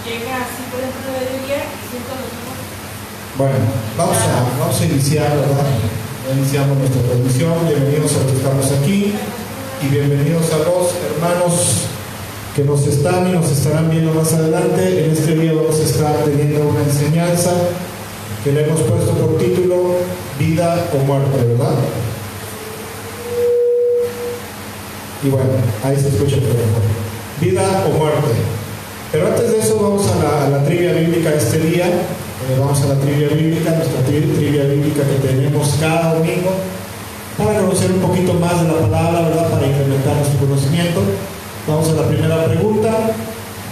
llega así por ejemplo de día y siento los ojos. Bueno, vamos a iniciar, ¿verdad? Iniciamos nuestra transmisión. Bienvenidos a los que estamos aquí y bienvenidos a los hermanos que nos están y nos estarán viendo más adelante. En este día vamos a estar teniendo una enseñanza que le hemos puesto por título Vida o Muerte, ¿verdad? Y bueno, ahí se escucha por ejemplo. Vida o muerte. Pero antes de eso vamos a la trivia bíblica de este día. Vamos a la trivia bíblica, nuestra trivia bíblica que tenemos cada domingo para conocer un poquito más de la palabra, ¿verdad? Para incrementar nuestro conocimiento. Vamos a la primera pregunta,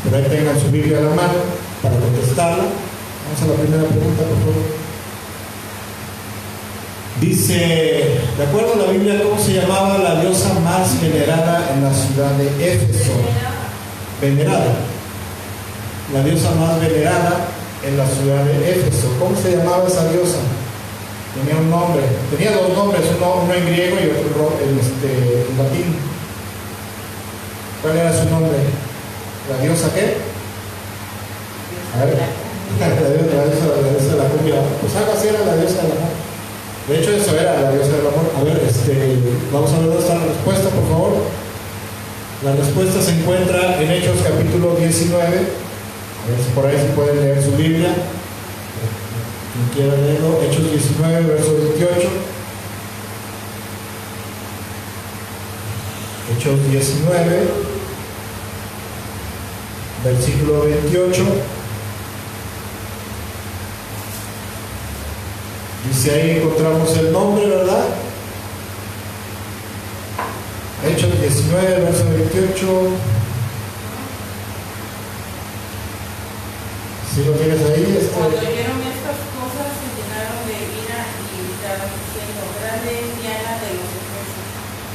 pero ahí tengan su Biblia a la mano para contestarla. Vamos a la primera pregunta, por favor. Dice, de acuerdo a la Biblia, ¿cómo se llamaba la diosa más venerada en la ciudad de Éfeso? Venerada. La diosa más venerada en la ciudad de Éfeso. ¿Cómo se llamaba esa diosa? Tenía un nombre. Tenía dos nombres, uno en griego y otro en latín. ¿Cuál era su nombre? ¿La diosa qué? A ver. La diosa de la cumbia. Pues algo así era la diosa del amor. De hecho, eso era la diosa del amor. A ver, vamos a ver dónde está la respuesta, por favor. La respuesta se encuentra en Hechos capítulo 19. A ver si por ahí se puede leer su Biblia. Quien quiera leerlo, Hechos 19, verso 28. Hechos 19, versículo 28. Dice ahí encontramos el nombre, ¿verdad? Hechos 19, verso 28. Si lo tienes ahí, Cuando oyeron estas cosas se llenaron de ira y gritaron diciendo, grande es Diana de los Efesios.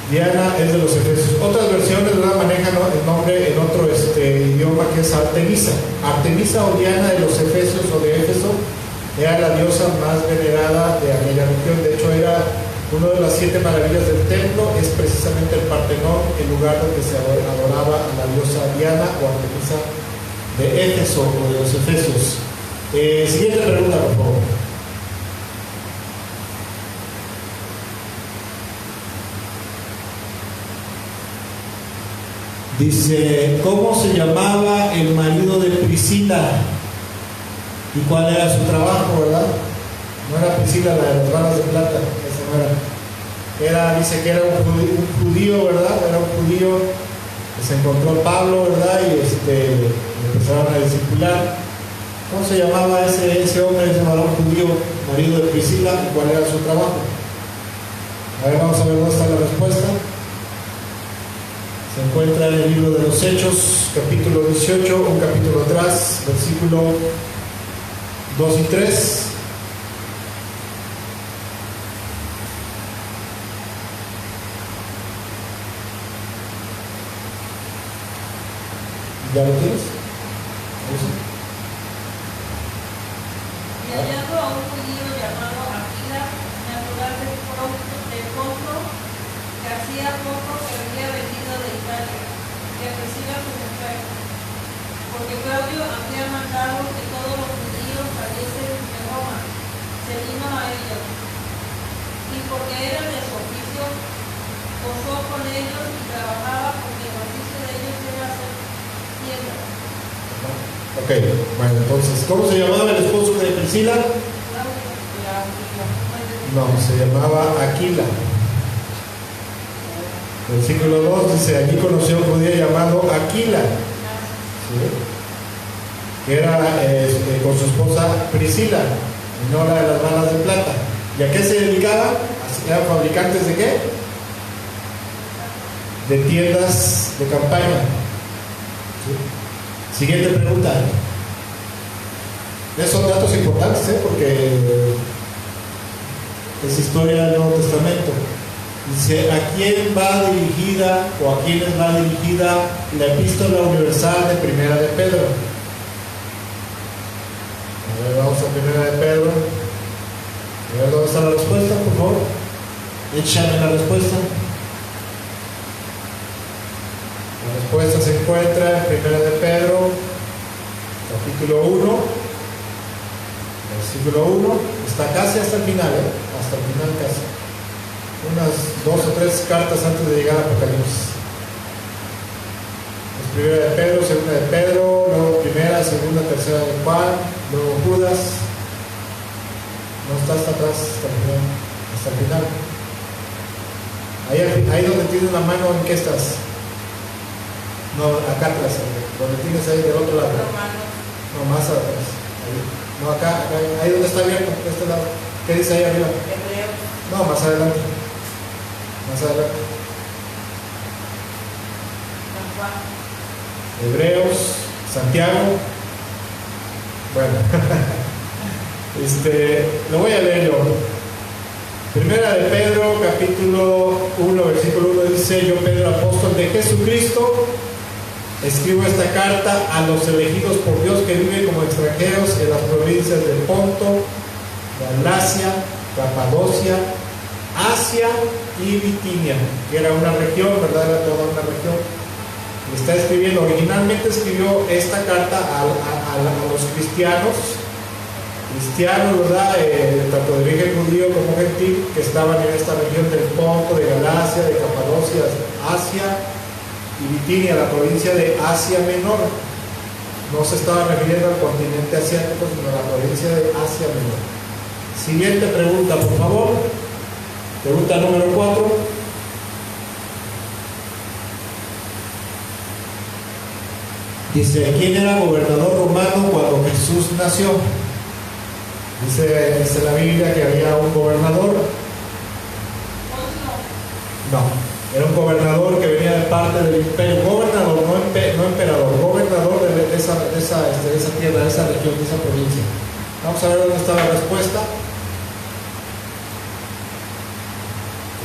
Diana es de los Efesios. Otras versiones, ¿verdad? Manejan el nombre en otro idioma que es Artemisa. Artemisa o Diana de los Efesios o de Éfeso era la diosa más venerada de aquella región. De hecho, era una de las 7 maravillas del templo. Es precisamente el Partenón, el lugar donde se adoraba a la diosa Diana o Artemisa de Éfeso o de los Efesios. Siguiente pregunta, por favor. Dice, ¿cómo se llamaba el marido de Priscila? ¿Y cuál era su trabajo, verdad? No era Priscila, la de las balas de plata, esa no era. Dice que era un judío, ¿verdad? Era un judío que se encontró a Pablo, ¿verdad? Y empezaron a discipular. ¿Cómo se llamaba ese hombre, ese varón judío, marido de Priscila? ¿Y cuál era su trabajo? A ver, vamos a ver dónde está la respuesta. Se encuentra en el libro de los Hechos, capítulo 18, un capítulo atrás, versículo 2 y 3. ¿Ya lo tienes? Y hallando a un judío llamado Aquila, natural de Ponto, que hacía poco que había venido de Italia, que reciba su mujer, porque Claudio había mandado que todos los judíos saliesen de Roma, se vino a ellos, y porque era de su oficio, posó con ellos y trabajaba, porque el oficio de ellos era hacer tiendas. Ok, bueno, entonces, ¿cómo se llamaba el esposo de Priscila? No, se llamaba Aquila. Versículo 2 dice, allí conoció a un judío llamado Aquila, ¿sí? Que era con su esposa Priscila, y no la de las balas de plata. ¿Y a qué se dedicaba? ¿Eran fabricantes de qué? De tiendas de campaña. ¿Sí? Siguiente pregunta. Esos son datos importantes, porque es historia del Nuevo Testamento. Dice, ¿a quién va dirigida o a quiénes va dirigida la epístola universal de Primera de Pedro? A ver, vamos a Primera de Pedro. A ver, ¿dónde está la respuesta, por favor? Échame la respuesta. La respuesta se encuentra en Primera de Pedro, capítulo 1, versículo 1, está casi hasta el final, hasta el final casi. Unas 2 o 3 cartas antes de llegar a Apocalipsis. Es primera de Pedro, segunda de Pedro, luego primera, segunda, tercera de Juan, luego Judas. No está hasta atrás, hasta el final. Ahí donde tienes la mano, ¿en qué estás? No, acá atrás, donde tienes ahí del otro lado. No, más atrás. Ahí. No, acá, ahí donde está abierto, de este lado. ¿Qué dice ahí arriba? No, más adelante. Más adelante. Hebreos, Santiago. Bueno, lo voy a leer yo. Primera de Pedro, capítulo 1, versículo 1 dice: yo, Pedro, apóstol de Jesucristo, escribo esta carta a los elegidos por Dios que viven como extranjeros en las provincias de Ponto, Galacia, Capadocia, Asia y Bitinia, que era una región, ¿verdad? Era toda una región. Le está escribiendo, originalmente escribió esta carta a los cristianos, ¿verdad? Tanto de origen judío como gentil, que estaban en esta región del Ponto, de Galacia, de Capadocia, Asia y Bitinia, la provincia de Asia Menor. No se estaba refiriendo al continente asiático, sino a la provincia de Asia Menor. Siguiente pregunta, por favor. Pregunta número 4. Dice: ¿quién era gobernador romano cuando Jesús nació? Dice la Biblia que había un gobernador. No, era un gobernador que venía de parte del imperio. Gobernador, no emperador, gobernador de esa tierra, de esa región, de esa provincia. Vamos a ver dónde está la respuesta.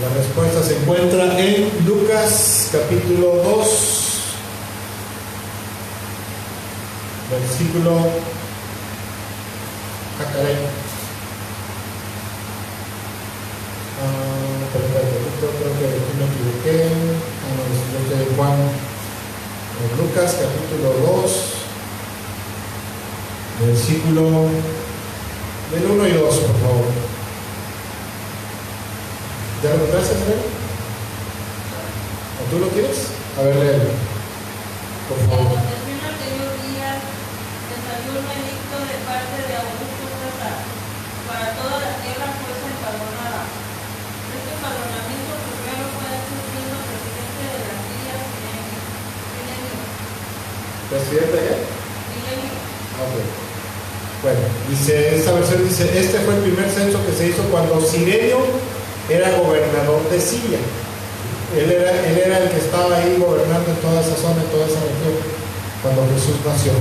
La respuesta se encuentra en Lucas capítulo 2, versículo. Creo que me equivoqué. No, de Juan. En Lucas capítulo 2, versículo del 1 y 2, por favor. ¿Ya lo encontraste, Andrés? ¿O tú lo tienes? A ver, léelo, por favor. De parte de Augusto César, para toda la tierra fue empadronada. Este empadronamiento primero fue siendo presidente de las Islas Milenio. ¿Presidente de qué? Milenio. Ok. Bueno, esta versión dice: este fue el primer censo que se hizo cuando Cirenio era gobernador de Siria. Él era el que estaba ahí gobernando en toda esa zona, en toda esa región, cuando Jesús nació.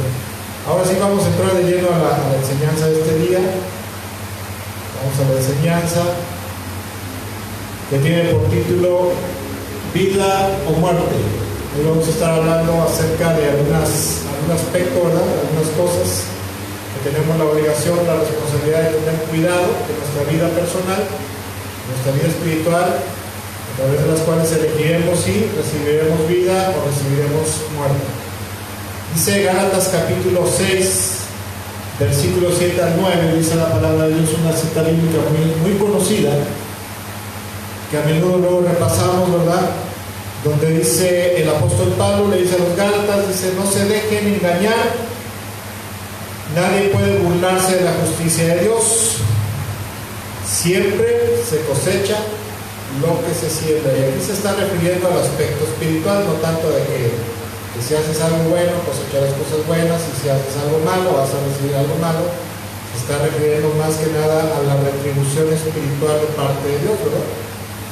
Ahora sí vamos a entrar de lleno a la enseñanza de este día. Vamos a la enseñanza que tiene por título Vida o Muerte. Hoy vamos a estar hablando acerca de algún aspecto, ¿verdad? Algunas cosas que tenemos la obligación, la responsabilidad de tener cuidado de nuestra vida personal, nuestra vida espiritual, a través de las cuales elegiremos si recibiremos vida o recibiremos muerte. Dice Gálatas capítulo 6, versículos 7 al 9, dice la palabra de Dios, una cita bíblica muy conocida, que a menudo luego repasamos, ¿verdad? Donde dice el apóstol Pablo, le dice a los Gálatas, dice: no se dejen engañar, nadie puede burlarse de la justicia de Dios, siempre se cosecha lo que se siembra. Y aquí se está refiriendo al aspecto espiritual, no tanto de que si haces algo bueno, cosecharás cosas buenas, y si haces algo malo, vas a recibir algo malo. Se está refiriendo más que nada a la retribución espiritual de parte de Dios, ¿verdad?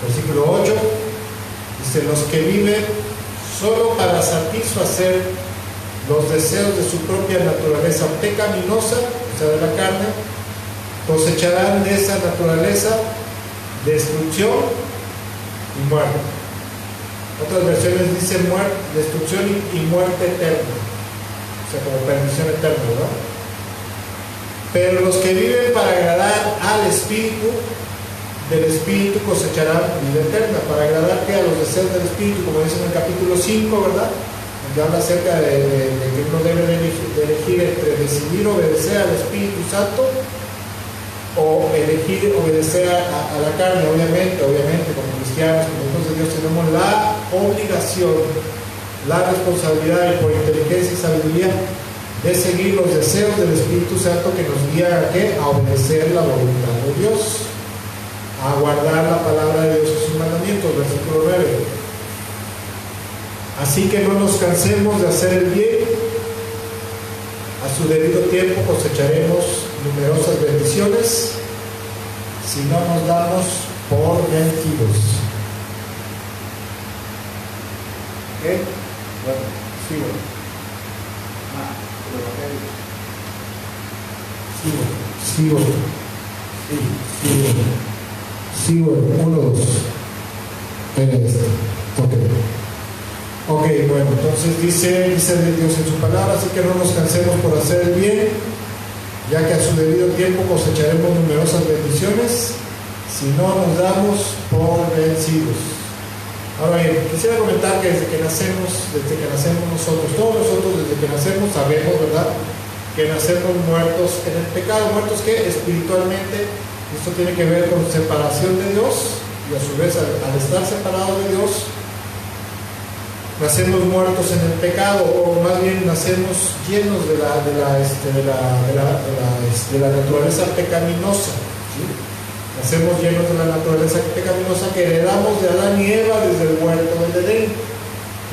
Versículo 8 dice: los que viven solo para satisfacer los deseos de su propia naturaleza pecaminosa, o sea, de la carne, cosecharán de esa naturaleza destrucción y muerte. Otras versiones dicen destrucción y muerte eterna, o sea, como perdición eterna, ¿verdad? Pero los que viven para agradar al Espíritu, del Espíritu cosecharán vida eterna. Para agradar a los deseos del Espíritu, como dice en el capítulo 5, ¿verdad? En el y habla acerca de que uno debe de elegir entre decidir obedecer al Espíritu Santo o elegir obedecer a la carne. Obviamente como cristianos, como hijos de Dios, tenemos la obligación, la responsabilidad, y por inteligencia y sabiduría, de seguir los deseos del Espíritu Santo, que nos guía a ¿qué? A obedecer la voluntad de Dios, a guardar la palabra de Dios y sus mandamientos. Versículo 9. Así que no nos cansemos de hacer el bien, a su debido tiempo cosecharemos numerosas bendiciones si no nos damos por vencidos. ¿Qué? Bueno, sigo. Sigo. 1, 2. Ok, bueno, entonces dice Dios en su palabra, así que no nos cansemos por hacer el bien, ya que a su debido tiempo cosecharemos numerosas bendiciones si no nos damos por vencidos. Ahora bien, quisiera comentar que desde que nacemos nosotros, todos nosotros desde que nacemos sabemos, ¿verdad?, que nacemos muertos en el pecado, muertos que espiritualmente, esto tiene que ver con separación de Dios, y a su vez al estar separados de Dios, nacemos muertos en el pecado, o más bien nacemos llenos de la naturaleza pecaminosa, ¿sí? Nacemos llenos de la naturaleza pecaminosa que heredamos de Adán y Eva desde el huerto del Edén.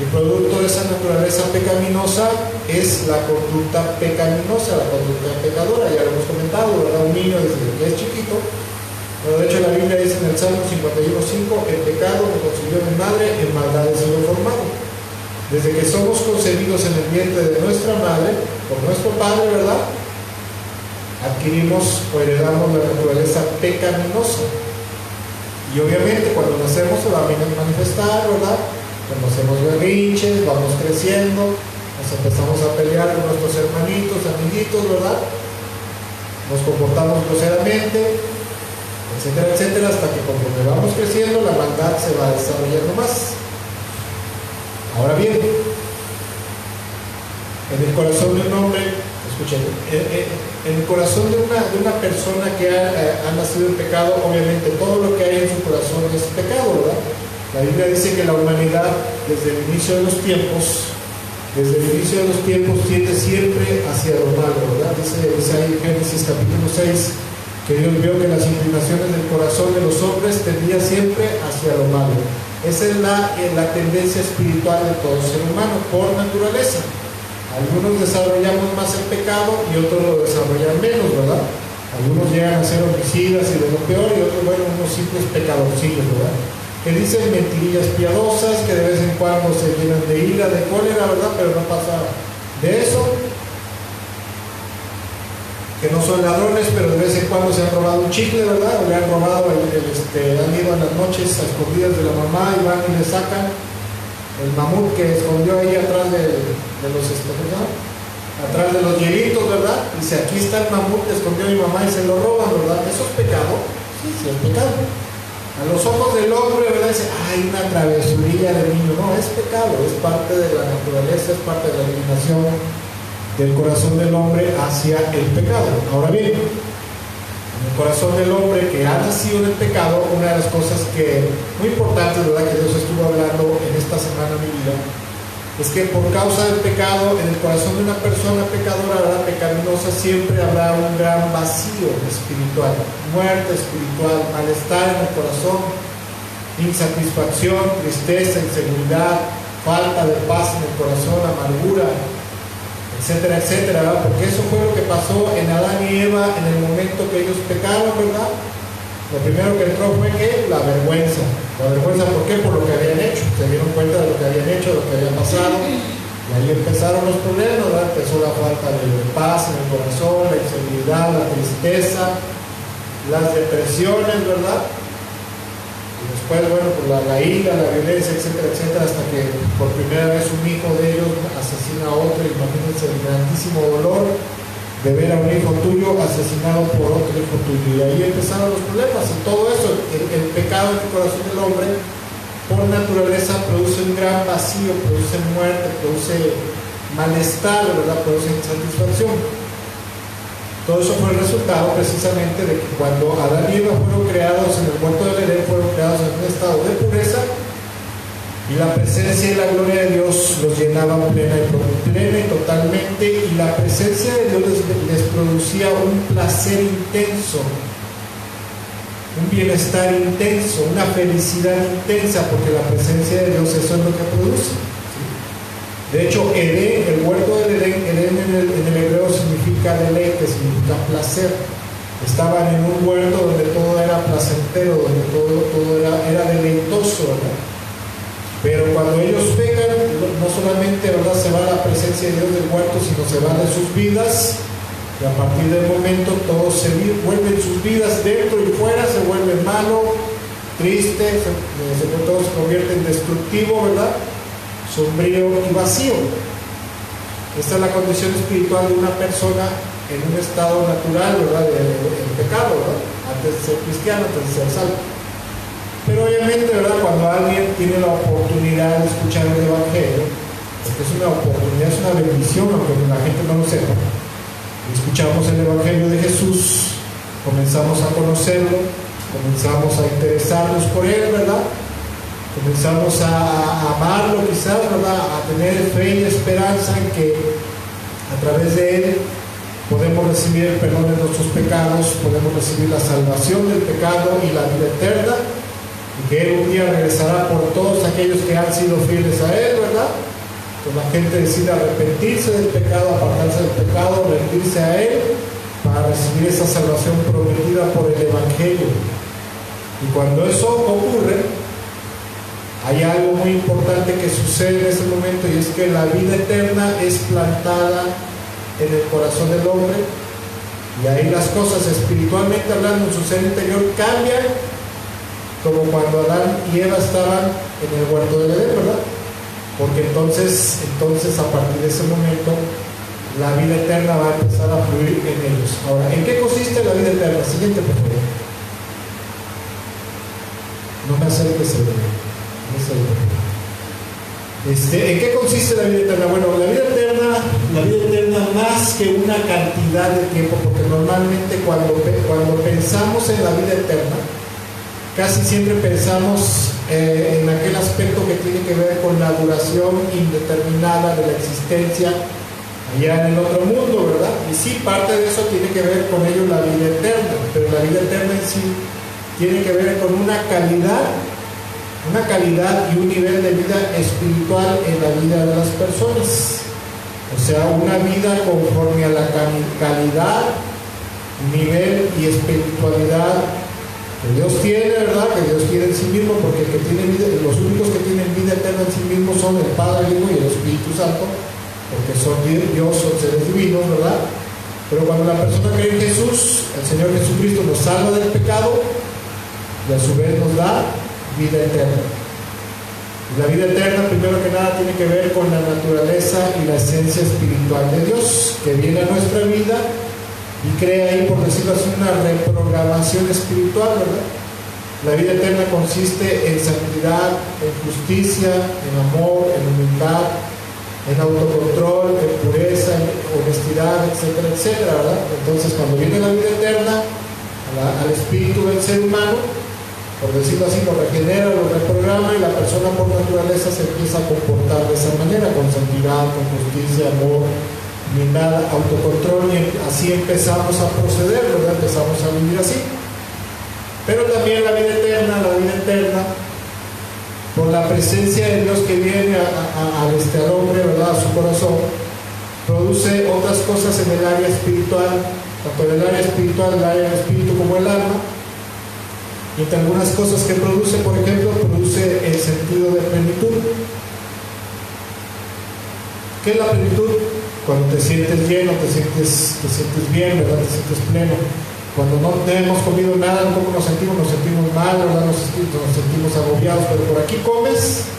El producto de esa naturaleza pecaminosa es la conducta pecaminosa, la conducta pecadora. Ya lo hemos comentado, ¿verdad? Un niño desde que es chiquito, pero de hecho la Biblia dice en el Salmo 51:5: el pecado me concibió mi madre, en maldad he sido formado. Desde que somos concebidos en el vientre de nuestra madre, por nuestro padre, ¿verdad?, adquirimos o heredamos la naturaleza pecaminosa. Y obviamente cuando nacemos se va a manifestar, ¿verdad? Cuando hacemos berrinches, vamos creciendo, nos empezamos a pelear con nuestros hermanitos, amiguitos, ¿verdad? Nos comportamos groseramente, etcétera, etcétera, hasta que conforme vamos creciendo la maldad se va desarrollando más. Ahora bien, en el corazón de un hombre, escuchen, en el corazón de una persona que ha nacido en pecado, obviamente todo lo que hay en su corazón es pecado, ¿verdad? La Biblia dice que la humanidad desde el inicio de los tiempos tiende siempre hacia lo malo, ¿verdad? Dice ahí en Génesis capítulo 6 que Dios vio que las inclinaciones del corazón de los hombres tendían siempre hacia lo malo. Esa es la tendencia espiritual de todo ser humano por naturaleza. Algunos desarrollamos más el pecado y otros lo desarrollan menos, ¿verdad? Algunos llegan a ser homicidas y de lo peor, y otros, bueno, unos simples pecadorcillos, ¿verdad?, que dicen mentirillas piadosas, que de vez en cuando se llenan de ira, de cólera, ¿verdad?, pero no pasa de eso. Que no son ladrones, pero de vez en cuando se han robado un chicle, ¿verdad?, o le han robado han ido en las noches a escondidas de la mamá y van y le sacan el mamut que escondió ahí atrás de los hielitos, ¿verdad? Dice, aquí está el mamut que escondió mi mamá, y se lo roban, ¿verdad? ¿Eso es pecado? Sí, es pecado. A los ojos del hombre, ¿verdad?, dice, hay una travesurilla del niño. No, es pecado, es parte de la naturaleza, es parte de la inclinación del corazón del hombre hacia el pecado. Ahora bien, en el corazón del hombre que ha nacido en el pecado, una de las cosas muy importantes, ¿verdad?, que Dios estuvo hablando en esta semana de mi vida, es que por causa del pecado, en el corazón de una persona pecadora, ¿verdad?, pecaminosa, siempre habrá un gran vacío espiritual, muerte espiritual, malestar en el corazón, insatisfacción, tristeza, inseguridad, falta de paz en el corazón, amargura, etcétera, etcétera, ¿verdad? Porque eso fue lo que pasó en Adán y Eva en el momento que ellos pecaron, ¿verdad? Lo primero que entró fue ¿qué? La vergüenza. La vergüenza, ¿por qué? Por lo que habían hecho. Se dieron cuenta de lo que habían hecho, de lo que había pasado. Y ahí empezaron los problemas, ¿verdad? Empezó la falta de paz en el corazón, la inseguridad, la tristeza, las depresiones, ¿verdad? Y después, bueno, pues la ira, la violencia, etcétera, etcétera, hasta que por primera vez un hijo de ellos asesina a otro. Imagínense el grandísimo dolor de ver a un hijo tuyo asesinado por otro hijo tuyo. Y ahí empezaron los problemas, y todo eso, el pecado en el corazón del hombre por naturaleza produce un gran vacío, produce muerte, produce malestar, ¿verdad? Produce insatisfacción. Todo eso fue el resultado precisamente de que cuando Adán y Eva fueron creados en el huerto del Edén, fueron creados en un estado de pureza, y la presencia y la gloria de Dios los llenaban plena y totalmente, y la presencia de Dios les producía un placer intenso, un bienestar intenso, una felicidad intensa, porque la presencia de Dios eso es lo que produce. De hecho, Edén, el huerto del Edén, Edén en el hebreo significa deleite, significa placer. Estaban en un huerto donde todo era placentero, donde todo era deleitoso, ¿verdad? Pero cuando ellos pecan, no solamente, ¿verdad?, se va la presencia de Dios del huerto, sino se va de sus vidas. Y a partir del momento todos se vuelven sus vidas dentro y fuera, se vuelve malo, triste, todo se convierte en destructivo, ¿verdad?, sombrío y vacío. Esta es la condición espiritual de una persona en un estado natural, ¿verdad?, de pecado, ¿verdad?, antes de ser cristiano, antes de ser salvo. Pero obviamente, ¿verdad?, cuando alguien tiene la oportunidad de escuchar el Evangelio, porque es una oportunidad, es una bendición, aunque la gente no lo sepa, escuchamos el Evangelio de Jesús, comenzamos a conocerlo, comenzamos a interesarnos por él, ¿verdad?, comenzamos a amarlo quizás, ¿verdad?, a tener fe y esperanza en que a través de él podemos recibir el perdón de nuestros pecados, podemos recibir la salvación del pecado y la vida eterna, y que él un día regresará por todos aquellos que han sido fieles a él, ¿verdad? Pues la gente decide arrepentirse del pecado, apartarse del pecado, rendirse a él para recibir esa salvación prometida por el Evangelio. Y cuando eso ocurre, hay algo muy importante que sucede en ese momento, y es que la vida eterna es plantada en el corazón del hombre, y ahí las cosas espiritualmente hablando en su ser interior cambian, como cuando Adán y Eva estaban en el huerto del Edén, ¿verdad? Porque entonces a partir de ese momento la vida eterna va a empezar a fluir en ellos. Ahora, ¿en qué consiste la vida eterna? Siguiente, por favor. No me acerques el dedo. ¿En qué consiste la vida eterna? Bueno, la vida eterna más que una cantidad de tiempo, porque normalmente cuando pensamos en la vida eterna, casi siempre pensamos en aquel aspecto que tiene que ver con la duración indeterminada de la existencia allá en el otro mundo, ¿verdad? Y sí, parte de eso tiene que ver con ello la vida eterna, pero la vida eterna en sí tiene que ver con una calidad y un nivel de vida espiritual en la vida de las personas. O sea, una vida conforme a la calidad, nivel y espiritualidad que Dios tiene, ¿verdad? Que Dios tiene en sí mismo, porque el que tiene vida, los únicos que tienen vida eterna en sí mismos son el Padre, el Hijo y el Espíritu Santo, porque son Dios, son seres divinos, ¿verdad? Pero cuando la persona cree en Jesús, el Señor Jesucristo nos salva del pecado y a su vez nos da vida eterna. Y la vida eterna, primero que nada, tiene que ver con la naturaleza y la esencia espiritual de Dios, que viene a nuestra vida y crea ahí, por decirlo así, una reprogramación espiritual, ¿verdad? La vida eterna consiste en santidad, en justicia, en amor, en humildad, en autocontrol, en pureza, en honestidad, etcétera, etcétera, ¿verdad? Entonces, cuando viene la vida eterna al espíritu del ser humano, por decirlo así, lo regenera, lo reprograma, y la persona por naturaleza se empieza a comportar de esa manera, con santidad, con justicia, amor, humildad, autocontrol, y así empezamos a proceder, ¿verdad? Empezamos a vivir así. Pero también la vida eterna, por la presencia de Dios que viene al hombre, ¿verdad?, a su corazón, produce otras cosas en el área espiritual, tanto en el área espiritual, el área del espíritu, como el alma. Y entre algunas cosas que produce, por ejemplo, produce el sentido de plenitud. ¿Qué es la plenitud? Cuando te sientes lleno, te sientes bien, ¿verdad? Te sientes pleno. Cuando no hemos comido nada, ¿cómo nos sentimos? Nos sentimos mal, ¿verdad? Nos sentimos agobiados, pero por aquí comes,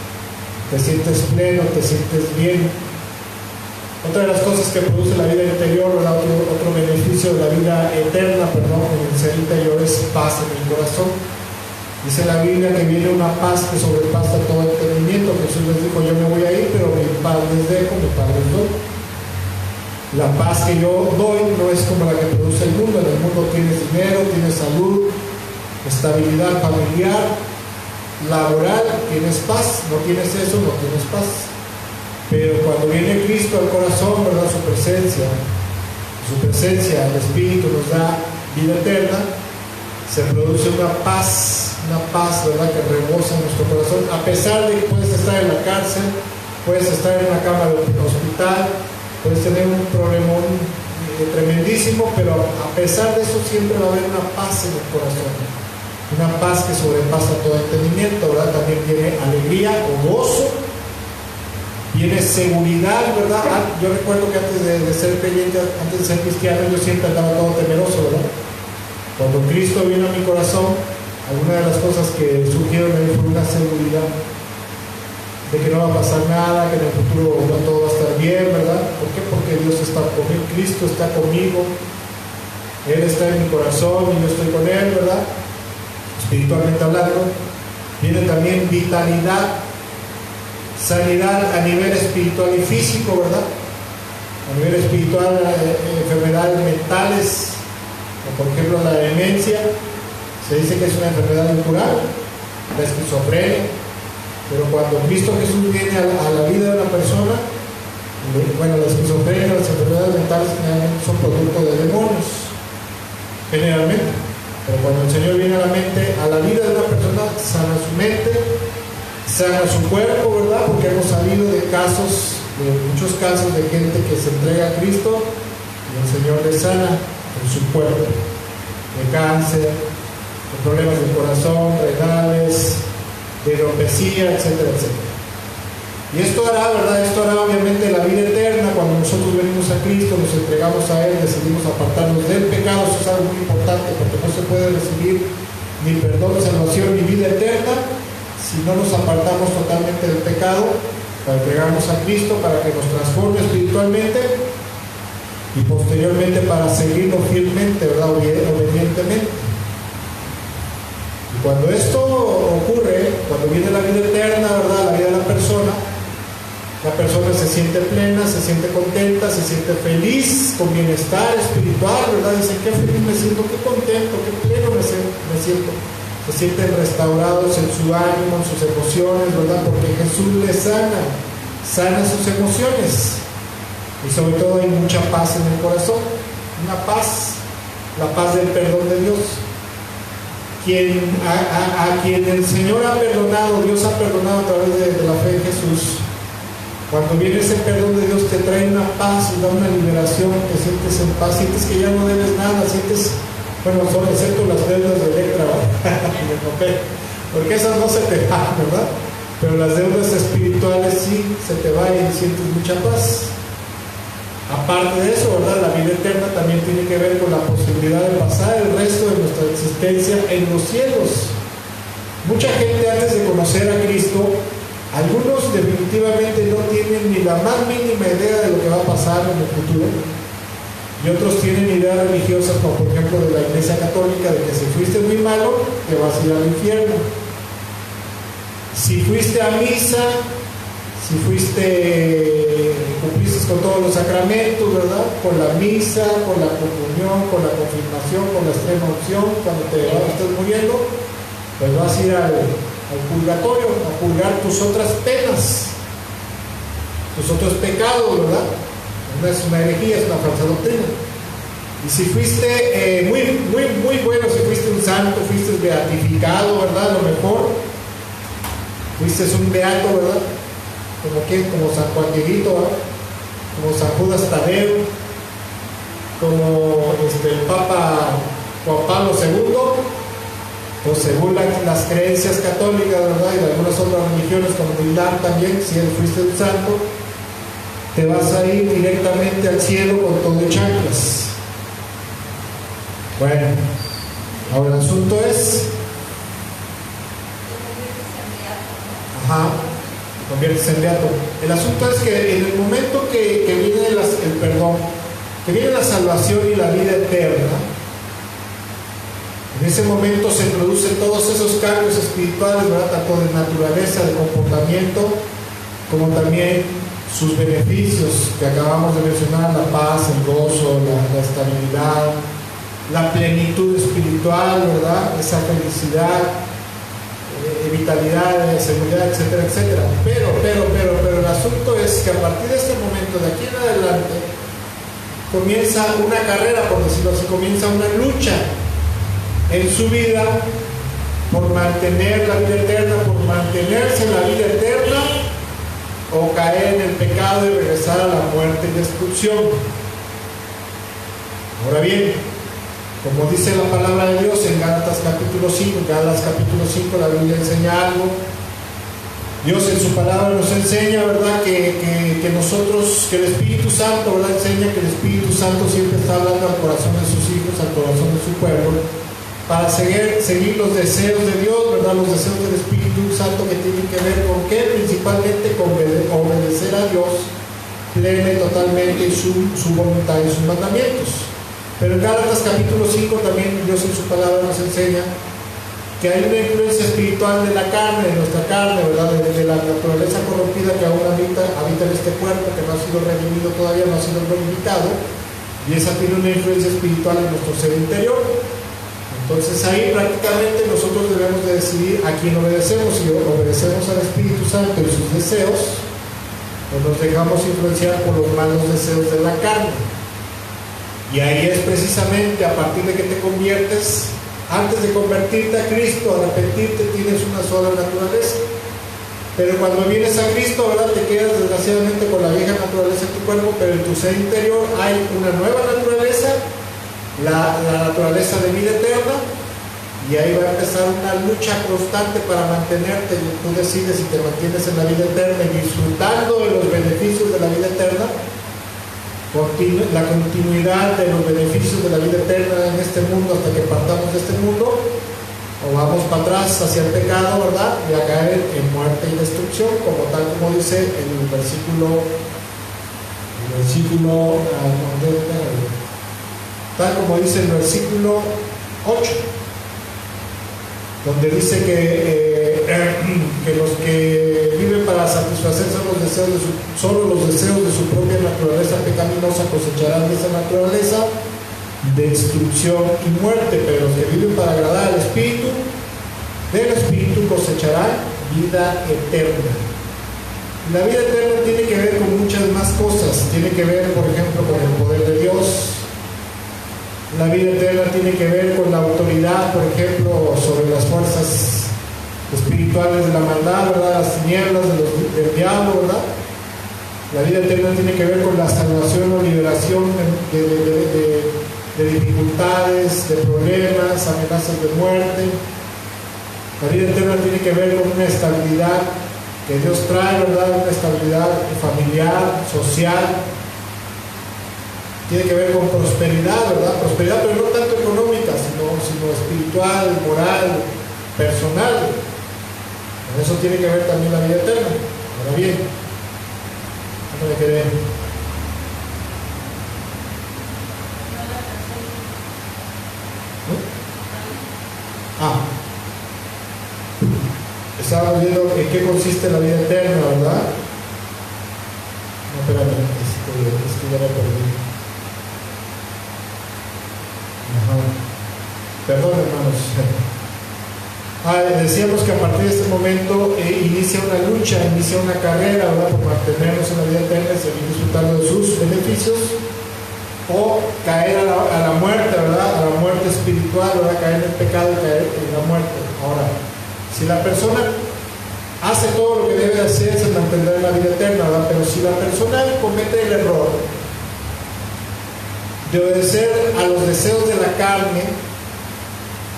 te sientes pleno, te sientes bien. Otra de las cosas que produce la vida interior, ¿verdad? Otro beneficio de la vida eterna, en el ser interior, es paz en el corazón. Dice la Biblia que viene una paz que sobrepasa todo entendimiento. Jesús les dijo, yo me voy a ir, pero mi paz les dejo, mi paz les doy. La paz que yo doy no es como la que produce el mundo. En el mundo tienes dinero, tienes salud, estabilidad familiar, laboral, tienes paz. No tienes eso, no tienes paz. Pero cuando viene Cristo al corazón, ¿verdad? Su presencia, el Espíritu nos da vida eterna, se produce una paz, ¿verdad?, que rebosa en nuestro corazón, a pesar de que puedes estar en la cárcel, puedes estar en una cama de hospital, puedes tener un problemón tremendísimo, pero a pesar de eso siempre va a haber una paz en el corazón, una paz que sobrepasa todo entendimiento, ¿verdad? También viene alegría o gozo, viene seguridad, ¿verdad? Yo recuerdo que antes de ser creyente, antes de ser cristiano, yo siempre andaba todo temeroso, ¿verdad? Cuando Cristo vino a mi corazón, alguna de las cosas que surgieron en mí fue una seguridad de que no va a pasar nada, que en el futuro todo va a estar bien, ¿verdad? ¿Por qué? Porque Dios está conmigo, Cristo está conmigo, Él está en mi corazón y yo estoy con Él, ¿verdad? Espiritualmente hablando. Viene también vitalidad, sanidad a nivel espiritual y físico, ¿verdad? A nivel espiritual, enfermedades mentales, por ejemplo la demencia, se dice que es una enfermedad incurable, la esquizofrenia, pero cuando Cristo Jesús viene a la vida de una persona, bueno, la esquizofrenia, las enfermedades mentales generalmente son producto de demonios, generalmente, pero cuando el Señor viene a la mente, a la vida de una persona, sana su mente, sana su cuerpo, ¿verdad? Porque hemos sabido de casos, de muchos casos de gente que se entrega a Cristo y el Señor le sana en su cuerpo, de cáncer, de problemas del corazón, renales, de hidropesía, etcétera, etcétera. Y esto hará, ¿verdad? Esto hará obviamente la vida eterna cuando nosotros venimos a Cristo, nos entregamos a Él, decidimos apartarnos del pecado. Eso es algo muy importante porque no se puede recibir ni perdón, salvación, ni vida eterna si no nos apartamos totalmente del pecado, para entregarnos a Cristo, para que nos transforme espiritualmente y posteriormente para seguirlo fielmente, ¿verdad? Obedientemente. Y cuando esto ocurre, cuando viene la vida eterna, ¿verdad?, la vida de la persona se siente plena, se siente contenta, se siente feliz, con bienestar espiritual, ¿verdad? Dice, qué feliz me siento, qué contento, qué pleno me siento. Se sienten restaurados en su ánimo, en sus emociones, ¿verdad? Porque Jesús les sana sus emociones. Y sobre todo hay mucha paz en el corazón, una paz, la paz del perdón de Dios. A quien el Señor ha perdonado, Dios ha perdonado a través de la fe en Jesús. Cuando viene ese perdón de Dios te trae una paz, da una liberación, te sientes en paz, sientes que ya no debes nada, sientes, bueno, solo excepto las deudas de Electra, de papel, porque esas no se te van, ¿verdad? Pero las deudas espirituales sí se te van y sientes mucha paz. Aparte de eso, ¿verdad?, la vida eterna también tiene que ver con la posibilidad de pasar el resto de nuestra existencia en los cielos. Mucha gente, antes de conocer a Cristo, algunos definitivamente no tienen ni la más mínima idea de lo que va a pasar en el futuro, y otros tienen ideas religiosas, como por ejemplo de la Iglesia Católica, de que si fuiste muy malo, te vas a ir al infierno. Si fuiste a misa, si cumpliste con todos los sacramentos, ¿verdad?, con la misa, con la comunión, con la confirmación, con la extrema unción, cuando te estés muriendo, pues vas a ir al purgatorio, a purgar tus otras penas, tus otros pecados, ¿verdad? No es una herejía, es una falsa doctrina. Y si fuiste muy bueno, si fuiste un santo, fuiste beatificado, ¿verdad?, a lo mejor fuiste un beato, ¿verdad?, como San Juan Dieguito, ¿verdad?, como San Judas Tadeo, como el Papa Juan Pablo II, o según las creencias católicas, ¿verdad?, y de algunas otras religiones como el Islam también, si fuiste un santo, te vas a ir directamente al cielo con todo y chanclas. Bueno, ahora el asunto es, conviertes en beato. El asunto es que en el momento que viene el perdón, que viene la salvación y la vida eterna, En ese momento se producen todos esos cambios espirituales, ¿verdad? Tanto de naturaleza, de comportamiento, como también sus beneficios que acabamos de mencionar: la paz, el gozo, la estabilidad, la plenitud espiritual, ¿verdad? Esa felicidad, vitalidad, seguridad, etcétera, etcétera. Pero el asunto es que a partir de este momento, de aquí en adelante, comienza una carrera, por decirlo así, comienza una lucha en su vida por mantener la vida eterna, por mantenerse en la vida eterna, o caer en el pecado y regresar a la muerte y destrucción. Ahora bien, como dice la palabra de Dios en Gálatas capítulo 5, la Biblia enseña algo. Dios en su palabra nos enseña, ¿verdad? Que nosotros, que el Espíritu Santo, ¿verdad? Enseña que el Espíritu Santo siempre está hablando al corazón de sus hijos, al corazón de su pueblo, para seguir los deseos de Dios, ¿verdad? Los deseos del Espíritu Santo, que tienen que ver con qué, principalmente con obedecer a Dios plena y totalmente, y su voluntad y sus mandamientos. Pero en Gálatas capítulo 5 también Dios en su palabra nos enseña que hay una influencia espiritual de la carne, de nuestra carne, ¿verdad? De la naturaleza corrompida que aún habita en este cuerpo, que no ha sido redimido todavía, no ha sido glorificado, y esa tiene una influencia espiritual en nuestro ser interior. Entonces ahí prácticamente nosotros debemos de decidir a quién obedecemos: si obedecemos al Espíritu Santo y sus deseos, o nos dejamos influenciar por los malos deseos de la carne. Y ahí es precisamente a partir de que te conviertes. Antes de convertirte a Cristo, arrepentirte, tienes una sola naturaleza. Pero cuando vienes a Cristo, ¿verdad? Te quedas desgraciadamente con la vieja naturaleza en tu cuerpo, pero en tu ser interior hay una nueva naturaleza, la naturaleza de vida eterna, y ahí va a empezar una lucha constante para mantenerte. Tú decides si te mantienes en la vida eterna y disfrutando de los beneficios de la vida eterna, la continuidad de los beneficios de la vida eterna en este mundo hasta que partamos de este mundo, o vamos para atrás hacia el pecado, ¿verdad? Y a caer en muerte y destrucción, tal como dice en el versículo tal como dice el versículo 8, donde dice que los que viven para satisfacer solo los deseos de su propia naturaleza pecaminosa cosecharán de esa naturaleza destrucción y muerte, pero los que viven para agradar al Espíritu, del Espíritu cosecharán vida eterna. La vida eterna tiene que ver con muchas más cosas. Tiene que ver, por ejemplo, con el poder de Dios. La vida eterna tiene que ver con la autoridad, por ejemplo, sobre las fuerzas espirituales de la maldad, ¿verdad? Las tinieblas del diablo, ¿verdad? La vida eterna tiene que ver con la salvación o liberación de dificultades, de problemas, amenazas de muerte. La vida eterna tiene que ver con una estabilidad que Dios trae, ¿verdad? Una estabilidad familiar, social. Tiene que ver con prosperidad, ¿verdad? Prosperidad, pero no tanto económica, sino espiritual, moral, personal. Con eso tiene que ver también la vida eterna. Ahora bien, déjame que ver. Estábamos viendo en qué consiste la vida eterna, ¿verdad? No, espérame, es que ya me perdí. Perdón, hermanos. Decíamos que a partir de este momento inicia una lucha, inicia una carrera, ¿verdad? Por mantenernos en la vida eterna y seguir disfrutando de sus beneficios, o caer a la muerte, ¿verdad? A la muerte espiritual, ¿verdad? Caer en el pecado y caer en la muerte. Ahora, si la persona hace todo lo que debe hacer, se mantendrá en la vida eterna, ¿verdad? Pero si la persona comete el error de obedecer a los deseos de la carne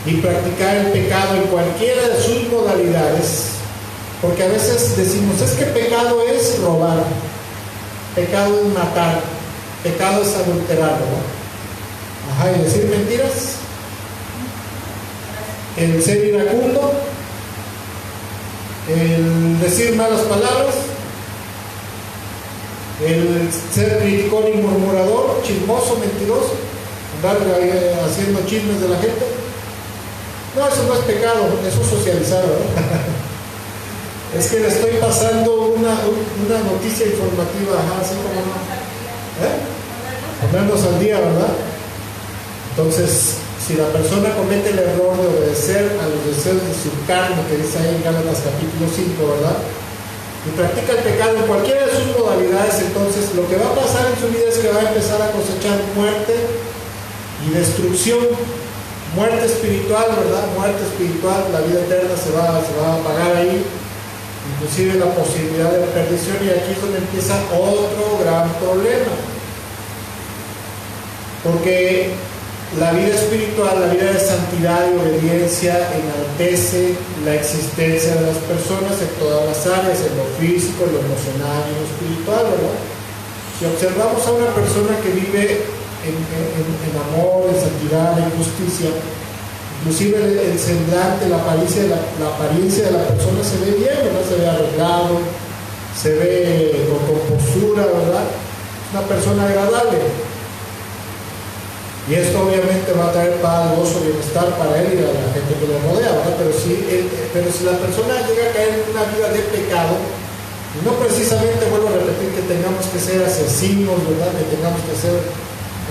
y practicar el pecado en cualquiera de sus modalidades, porque a veces decimos, es que pecado es robar, pecado es matar, pecado es adulterar, ¿no? Y decir mentiras, el ser iracundo, el decir malas palabras, el ser criticón y murmurador, chismoso, mentiroso, andar haciendo chismes de la gente. No, eso no es pecado, eso es socializar, ¿verdad? Es que le estoy pasando una noticia informativa, ajá, así como no. Ponernos al día, ¿verdad? Entonces, si la persona comete el error de obedecer a los deseos de su carne, que dice ahí en Gálatas capítulo 5, ¿verdad? Y practica el pecado en cualquiera de sus modalidades, entonces lo que va a pasar en su vida es que va a empezar a cosechar muerte y destrucción. Muerte espiritual, ¿verdad? Muerte espiritual, la vida eterna se va a apagar ahí, inclusive la posibilidad de perdición, y aquí es donde empieza otro gran problema. Porque la vida espiritual, la vida de santidad y obediencia enaltece la existencia de las personas en todas las áreas, en lo físico, en lo emocional y en lo espiritual, ¿verdad? Si observamos a una persona que vive en amor, en santidad, en justicia, inclusive el semblante, la apariencia de la persona se ve bien, ¿verdad? Se ve arreglado, se ve con compostura, ¿verdad? Es una persona agradable. Y esto obviamente va a traer paz, gozo, bienestar para él y a la gente que lo rodea, ¿verdad? Pero si la persona llega a caer en una vida de pecado, y no precisamente, vuelvo a repetir, que tengamos que ser asesinos, ¿verdad? Que tengamos que ser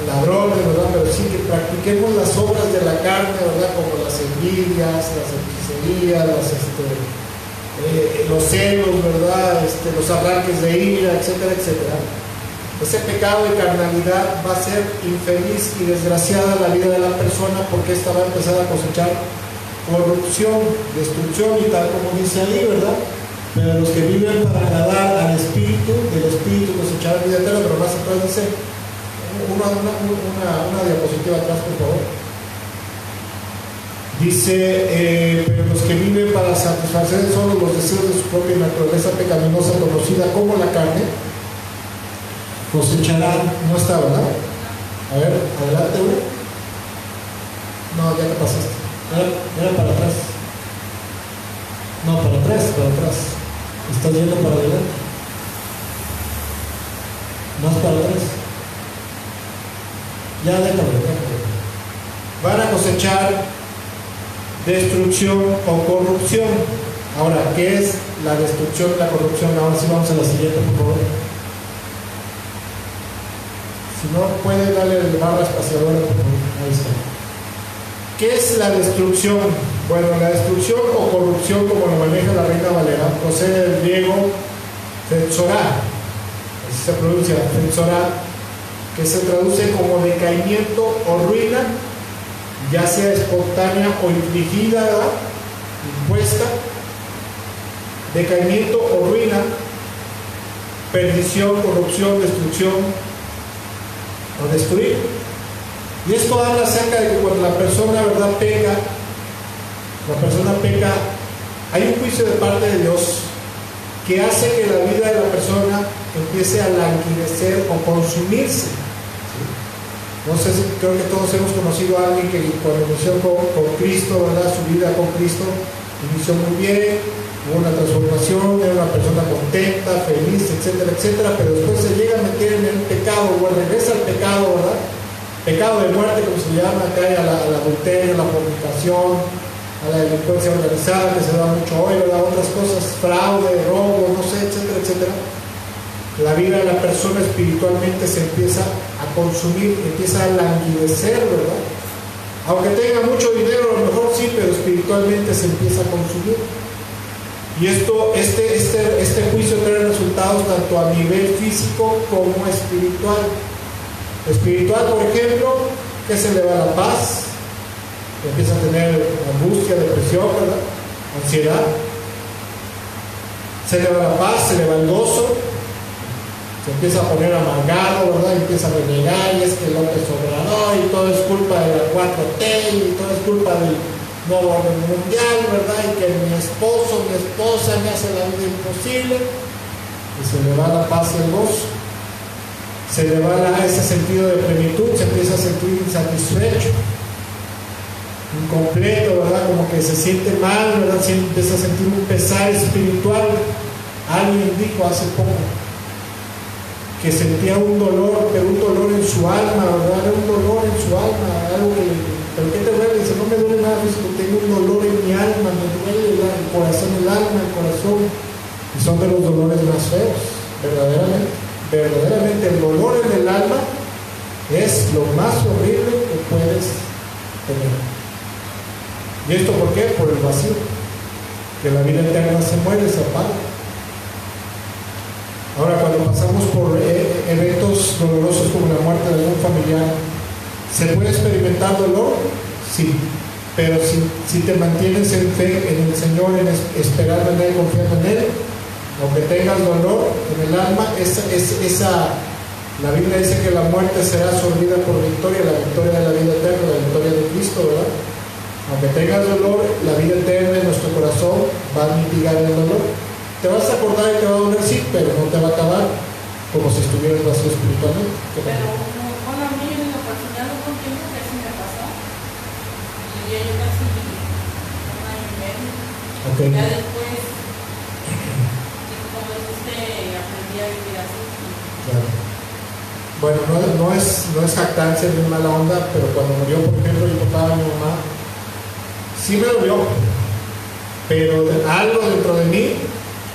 ladrones, ¿verdad? Pero sí que practiquemos las obras de la carne, ¿verdad? Como las envidias, las hechicerías, los celos, ¿verdad? Los arranques de ira, etcétera, etcétera. Ese pecado de carnalidad va a ser infeliz y desgraciada la vida de la persona, porque ésta va a empezar a cosechar corrupción, destrucción, y tal como dice ahí, ¿verdad? Pero los que viven para agradar al Espíritu, del Espíritu cosecharán vida eterna. Pero más atrás dice, una diapositiva atrás, por favor. Dice, pero los que viven para satisfacer solo los deseos de su propia naturaleza pecaminosa, conocida como la carne, cosecharán. No está, ¿verdad? A ver, adelante, güey. No, ya te pasaste. Era para atrás. No, para atrás. Estás yendo para adelante. Más para atrás. Ya déjalo. Van a cosechar destrucción o corrupción. Ahora, ¿qué es la destrucción y la corrupción? Ahora sí vamos a la siguiente, por favor. Si no, puede darle el barra espaciadora, por favor. Ahí está. ¿Qué es la destrucción? Bueno, la destrucción o corrupción, como lo maneja la Reina Valera, procede del griego fetsorá, así se pronuncia, fetsorá, que se traduce como decaimiento o ruina, ya sea espontánea o infligida, ¿verdad? Impuesta, decaimiento o ruina, perdición, corrupción, destrucción o destruir. Y esto habla acerca de que cuando la persona, ¿verdad?, peca, hay un juicio de parte de Dios que hace que la vida de la persona empiece a languidecer o consumirse. ¿Sí? No sé si creo que todos hemos conocido a alguien que cuando inició con Cristo, ¿verdad?, su vida con Cristo, inició muy bien, hubo una transformación, era una persona contenta, feliz, etcétera, etcétera, pero después se llega a meter en el pecado, o regresa al pecado, ¿verdad? Pecado de muerte, como se llama, cae al adulterio, a la fornicación, a la delincuencia organizada, que se da mucho hoy, ¿verdad? Otras cosas, fraude, robo, no sé, etcétera, etcétera. La vida de la persona espiritualmente se empieza a consumir, empieza a languidecer, ¿verdad? Aunque tenga mucho dinero, a lo mejor sí, pero espiritualmente se empieza a consumir. Y este juicio trae resultados tanto a nivel físico como espiritual. Espiritual, por ejemplo, que se le va la paz, empieza a tener angustia, depresión, ¿verdad?, ansiedad. Se le va la paz, se le va el gozo, se empieza a poner amargado, ¿verdad?, empieza a renegar, y es que López Obrador, y todo es culpa de la 4T, y todo es culpa del nuevo orden mundial, ¿verdad?, y que mi esposo, mi esposa me hace la vida imposible, y se le va la paz y el gozo. Se le va ese sentido de plenitud, se empieza a sentir insatisfecho, incompleto, ¿verdad? Como que se siente mal, ¿verdad? Se empieza a sentir un pesar espiritual. Alguien dijo hace poco que sentía un dolor, pero un dolor en su alma, ¿verdad? Era un dolor en su alma, algo que, ¿pero qué te duele? Dice, no me duele nada. plano físico, tengo un dolor en mi alma, me duele el corazón, el alma, el corazón, y son de los dolores más feos, verdaderamente el dolor en el alma es lo más horrible que puedes tener. ¿Y esto por qué? Por el vacío, que la vida eterna se muere, se apaga. Ahora, cuando pasamos por eventos dolorosos como la muerte de algún familiar, ¿se puede experimentar dolor? Sí, pero si te mantienes en fe en el Señor, esperando en Él, confiando en Él, aunque tengas dolor en el alma, la Biblia dice que la muerte será absorbida por victoria, la victoria de la vida eterna, la victoria de Cristo, ¿verdad? Aunque tengas dolor, la vida eterna en nuestro corazón va a mitigar el dolor. Te vas a acordar y te va a doler, sí, pero no te va a acabar como si estuvieras vacío espiritualmente. Pero bueno, a mí en lo personal hubo un tiempo que sí me pasó. Y ya yo casi un año y medio. Okay. Ya después, como dijiste, aprendí a vivir así. Claro. Bueno, no es jactancia ni mala onda, pero cuando murió, por ejemplo, mi papá y mi mamá, sí me dolió, pero algo dentro de mí,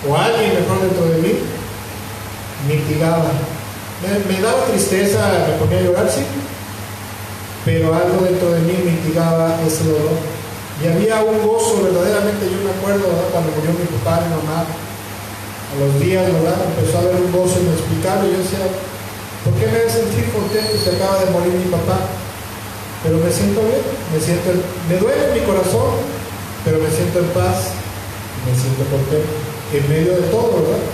o alguien mejor dentro de mí, mitigaba. Me daba tristeza, me ponía a llorar, sí, pero algo dentro de mí mitigaba ese dolor. Y había un gozo verdaderamente, yo me acuerdo, ¿verdad? Cuando murió mi papá y mi mamá, a los días, ¿verdad? Empezó a haber un gozo inexplicable. Yo decía, ¿por qué me voy a sentir contento si acaba de morir mi papá? Pero me siento bien, me duele en mi corazón, pero me siento en paz, me siento contento, en medio de todo, ¿verdad?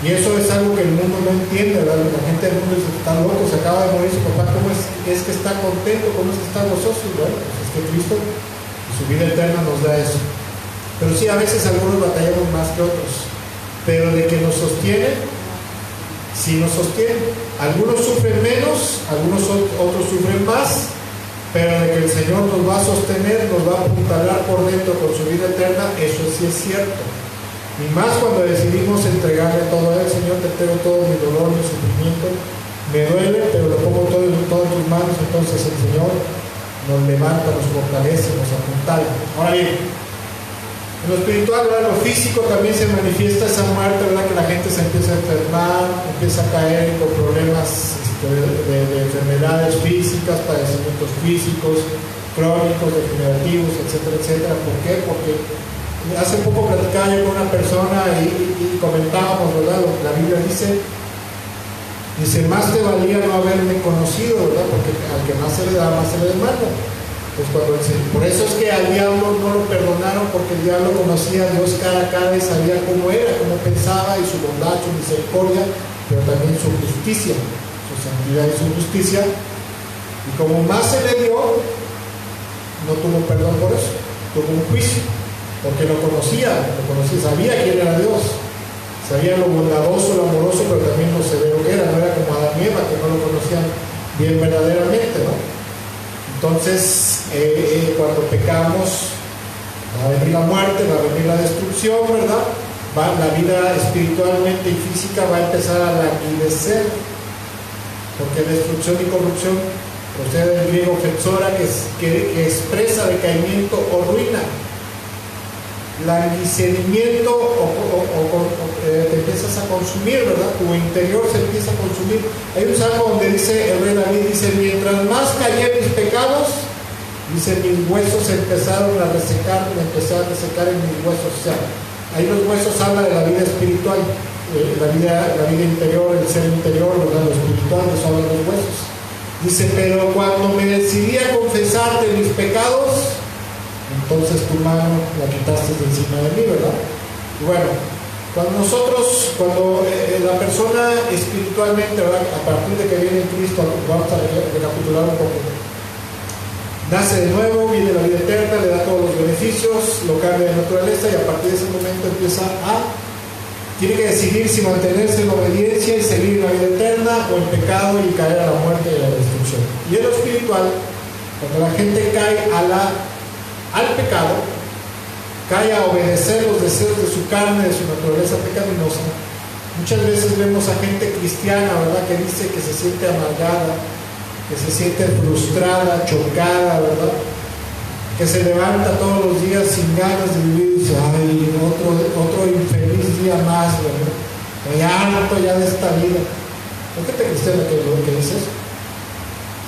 Y eso es algo que el mundo no entiende, ¿verdad? La gente del mundo dice, está loco, se acaba de morir su papá, ¿cómo es que está contento? ¿Cómo es que está gozoso? Bueno, pues es que Cristo, su vida eterna nos da eso. Pero sí, a veces algunos batallamos más que otros, pero de que nos sostiene, sí nos sostiene. Algunos sufren menos, algunos otros sufren más, pero de que el Señor nos va a sostener, nos va a apuntalar por dentro con su vida eterna, eso sí es cierto. Y más cuando decidimos entregarle todo a Él. Señor, te entrego todo mi dolor, mi sufrimiento, me duele, pero lo pongo todo en tus manos. Entonces el Señor nos levanta, nos fortalece, nos apuntala. Ahora bien, en lo espiritual, ¿verdad? Lo físico también se manifiesta esa muerte, ¿verdad? Que la gente se empieza a enfermar, empieza a caer con problemas de enfermedades físicas, padecimientos físicos, crónicos, degenerativos, etcétera, etcétera. ¿Por qué? Porque hace poco platicaba yo con una persona y comentábamos, ¿verdad? Lo que la Biblia dice, más te valía no haberme conocido, ¿verdad? Porque al que más se le da, más se le demanda. Pues por eso es que al diablo no lo perdonaron, porque el diablo conocía a Dios cara a cara y sabía cómo era, cómo pensaba, y su bondad, su misericordia, pero también su justicia, su santidad y su justicia. Y como más se le dio, no tuvo perdón por eso, tuvo un juicio, porque lo conocía, sabía quién era Dios, sabía lo bondadoso, lo amoroso, pero también lo severo que era. No era como Adán y Eva, que no lo conocían bien verdaderamente, ¿no? Entonces, cuando pecamos, va a venir la muerte, va a venir la destrucción, ¿verdad? La vida espiritualmente y física va a empezar a languidecer, porque destrucción y corrupción procede del griego fexora, que expresa decaimiento o ruina. Languidecimiento te empiezas a consumir, ¿verdad? Tu interior se empieza a consumir. Hay un salmo donde dice, el rey David dice, mientras más callé mis pecados, dice, mis huesos empezaron a resecar, me empecé a resecar en mis huesos. O sea, ahí los huesos habla de la vida espiritual, la vida interior, el ser interior, ¿verdad? Lo espiritual, eso habla de los huesos. Dice, pero cuando me decidí a confesarte mis pecados, entonces tu mano la quitaste de encima de mí, ¿verdad? Y bueno, cuando la persona espiritualmente, ¿verdad? A partir de que viene en Cristo, vamos a recapitular un poco, nace de nuevo, viene la vida eterna, le da todos los beneficios, lo cambia de naturaleza, y a partir de ese momento tiene que decidir si mantenerse en obediencia y seguir la vida eterna, o en pecado y caer a la muerte y a la destrucción. Y en lo espiritual, cuando la gente cae al pecado, cae a obedecer los deseos de su carne, de su naturaleza pecaminosa. Muchas veces vemos a gente cristiana, ¿verdad?, que dice que se siente amargada, que se siente frustrada, chocada, ¿verdad?, que se levanta todos los días sin ganas de vivir y dice, ay, otro infeliz día más, ¿verdad? Estoy harto ya de esta vida. ¿Por qué te cristiano que dice eso?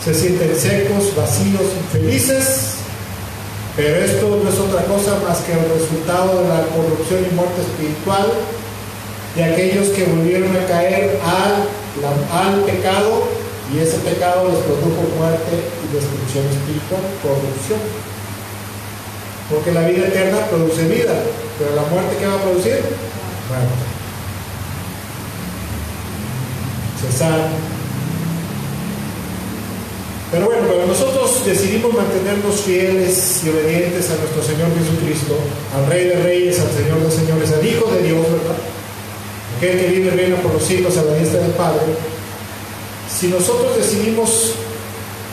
Se sienten secos, vacíos, infelices, pero esto no es otra cosa más que el resultado de la corrupción y muerte espiritual de aquellos que volvieron a caer al pecado, y ese pecado les produjo muerte y destrucción espiritual, corrupción. Porque la vida eterna produce vida, pero la muerte, ¿qué va a producir? Muerte. Cesar. Pero bueno, pero nosotros decidimos mantenernos fieles y obedientes a nuestro Señor Jesucristo, al Rey de Reyes, al Señor de Señores, al Hijo de Dios, ¿verdad? Aquel que vive y reina por los siglos a la diestra del Padre. Si nosotros decidimos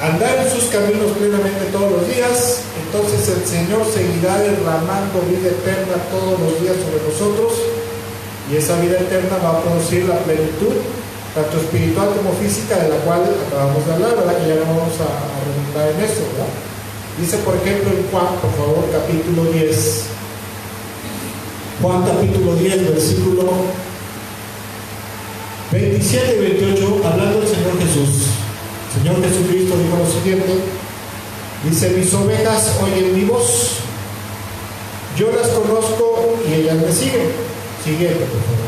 andar en sus caminos plenamente todos los días, entonces el Señor seguirá derramando vida eterna todos los días sobre nosotros, y esa vida eterna va a producir la plenitud, tanto espiritual como física, de la cual acabamos de hablar, ¿verdad? Que ya no vamos a redundar en eso, ¿verdad? Dice, por ejemplo, en Juan, por favor, capítulo 10. Juan capítulo 10, versículo 27 y 28, hablando del Señor Jesús. El Señor Jesucristo dijo lo siguiente, dice, mis ovejas oyen mi voz, yo las conozco y ellas me siguen. Siguiente, por favor.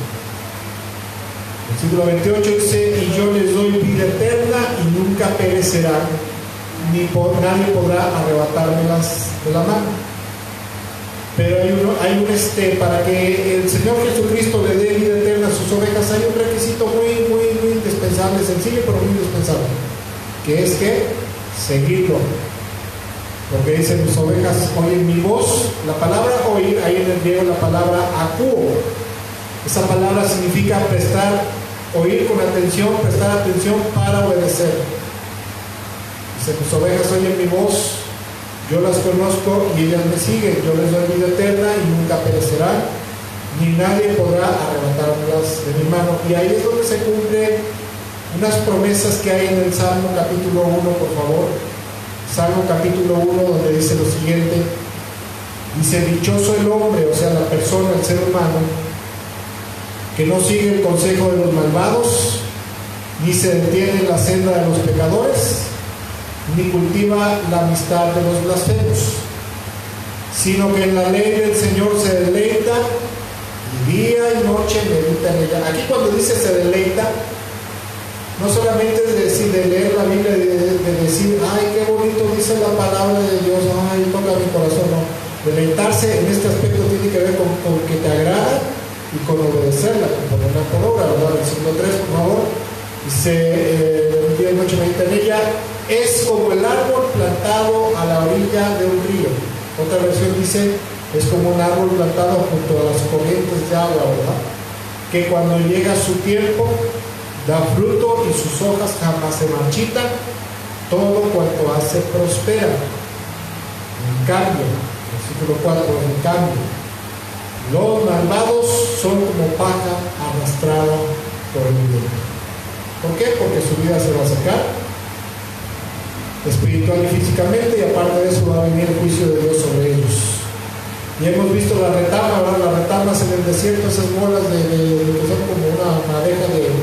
Versículo 28 dice, y yo les doy vida eterna y nunca perecerán, nadie podrá arrebatármelas de la mano. Pero hay un para que el Señor Jesucristo le dé vida eterna a sus ovejas, hay un requisito muy indispensable, sencillo pero muy indispensable, que es que seguirlo. Porque dice, mis ovejas oyen mi voz. La palabra oír, ahí en el griego la palabra akuo. Esa palabra significa oír con atención, prestar atención para obedecer. Dice, mis ovejas oyen mi voz, yo las conozco y ellas me siguen, yo les doy vida eterna y nunca perecerán, ni nadie podrá arrebatármelas de mi mano. Y ahí es donde se cumplen unas promesas que hay en el Salmo capítulo 1, por favor. Salmo capítulo 1, donde dice lo siguiente, dice, dichoso el hombre, o sea, la persona, el ser humano, que no sigue el consejo de los malvados, ni se detiene en la senda de los pecadores, ni cultiva la amistad de los blasfemos, sino que en la ley del Señor se deleita, y día y noche medita en ella. Aquí cuando dice se deleita, no solamente es decir, de leer la Biblia, de decir, ay, qué bonito dice la palabra de Dios, ay, toca mi corazón, no. Deleitarse en este aspecto tiene que ver con que te agrada y con obedecerla, con ponerla por obra, ¿verdad? Versículo 3, por favor, dice, día y noche medita en ella, es como el árbol plantado a la orilla de un río. Otra versión dice, es como un árbol plantado junto a las corrientes de agua, ¿verdad? Que cuando llega su tiempo, da fruto y sus hojas jamás se marchitan, todo cuanto hace prospera. En cambio, versículo 4, en cambio, los malvados son como paja arrastrada por el viento. ¿Por qué? Porque su vida se va a secar, espiritual y físicamente, y aparte de eso va a venir el juicio de Dios sobre ellos. Y hemos visto la retama, ¿verdad? Las retamas en el desierto, esas bolas que son como una madeja de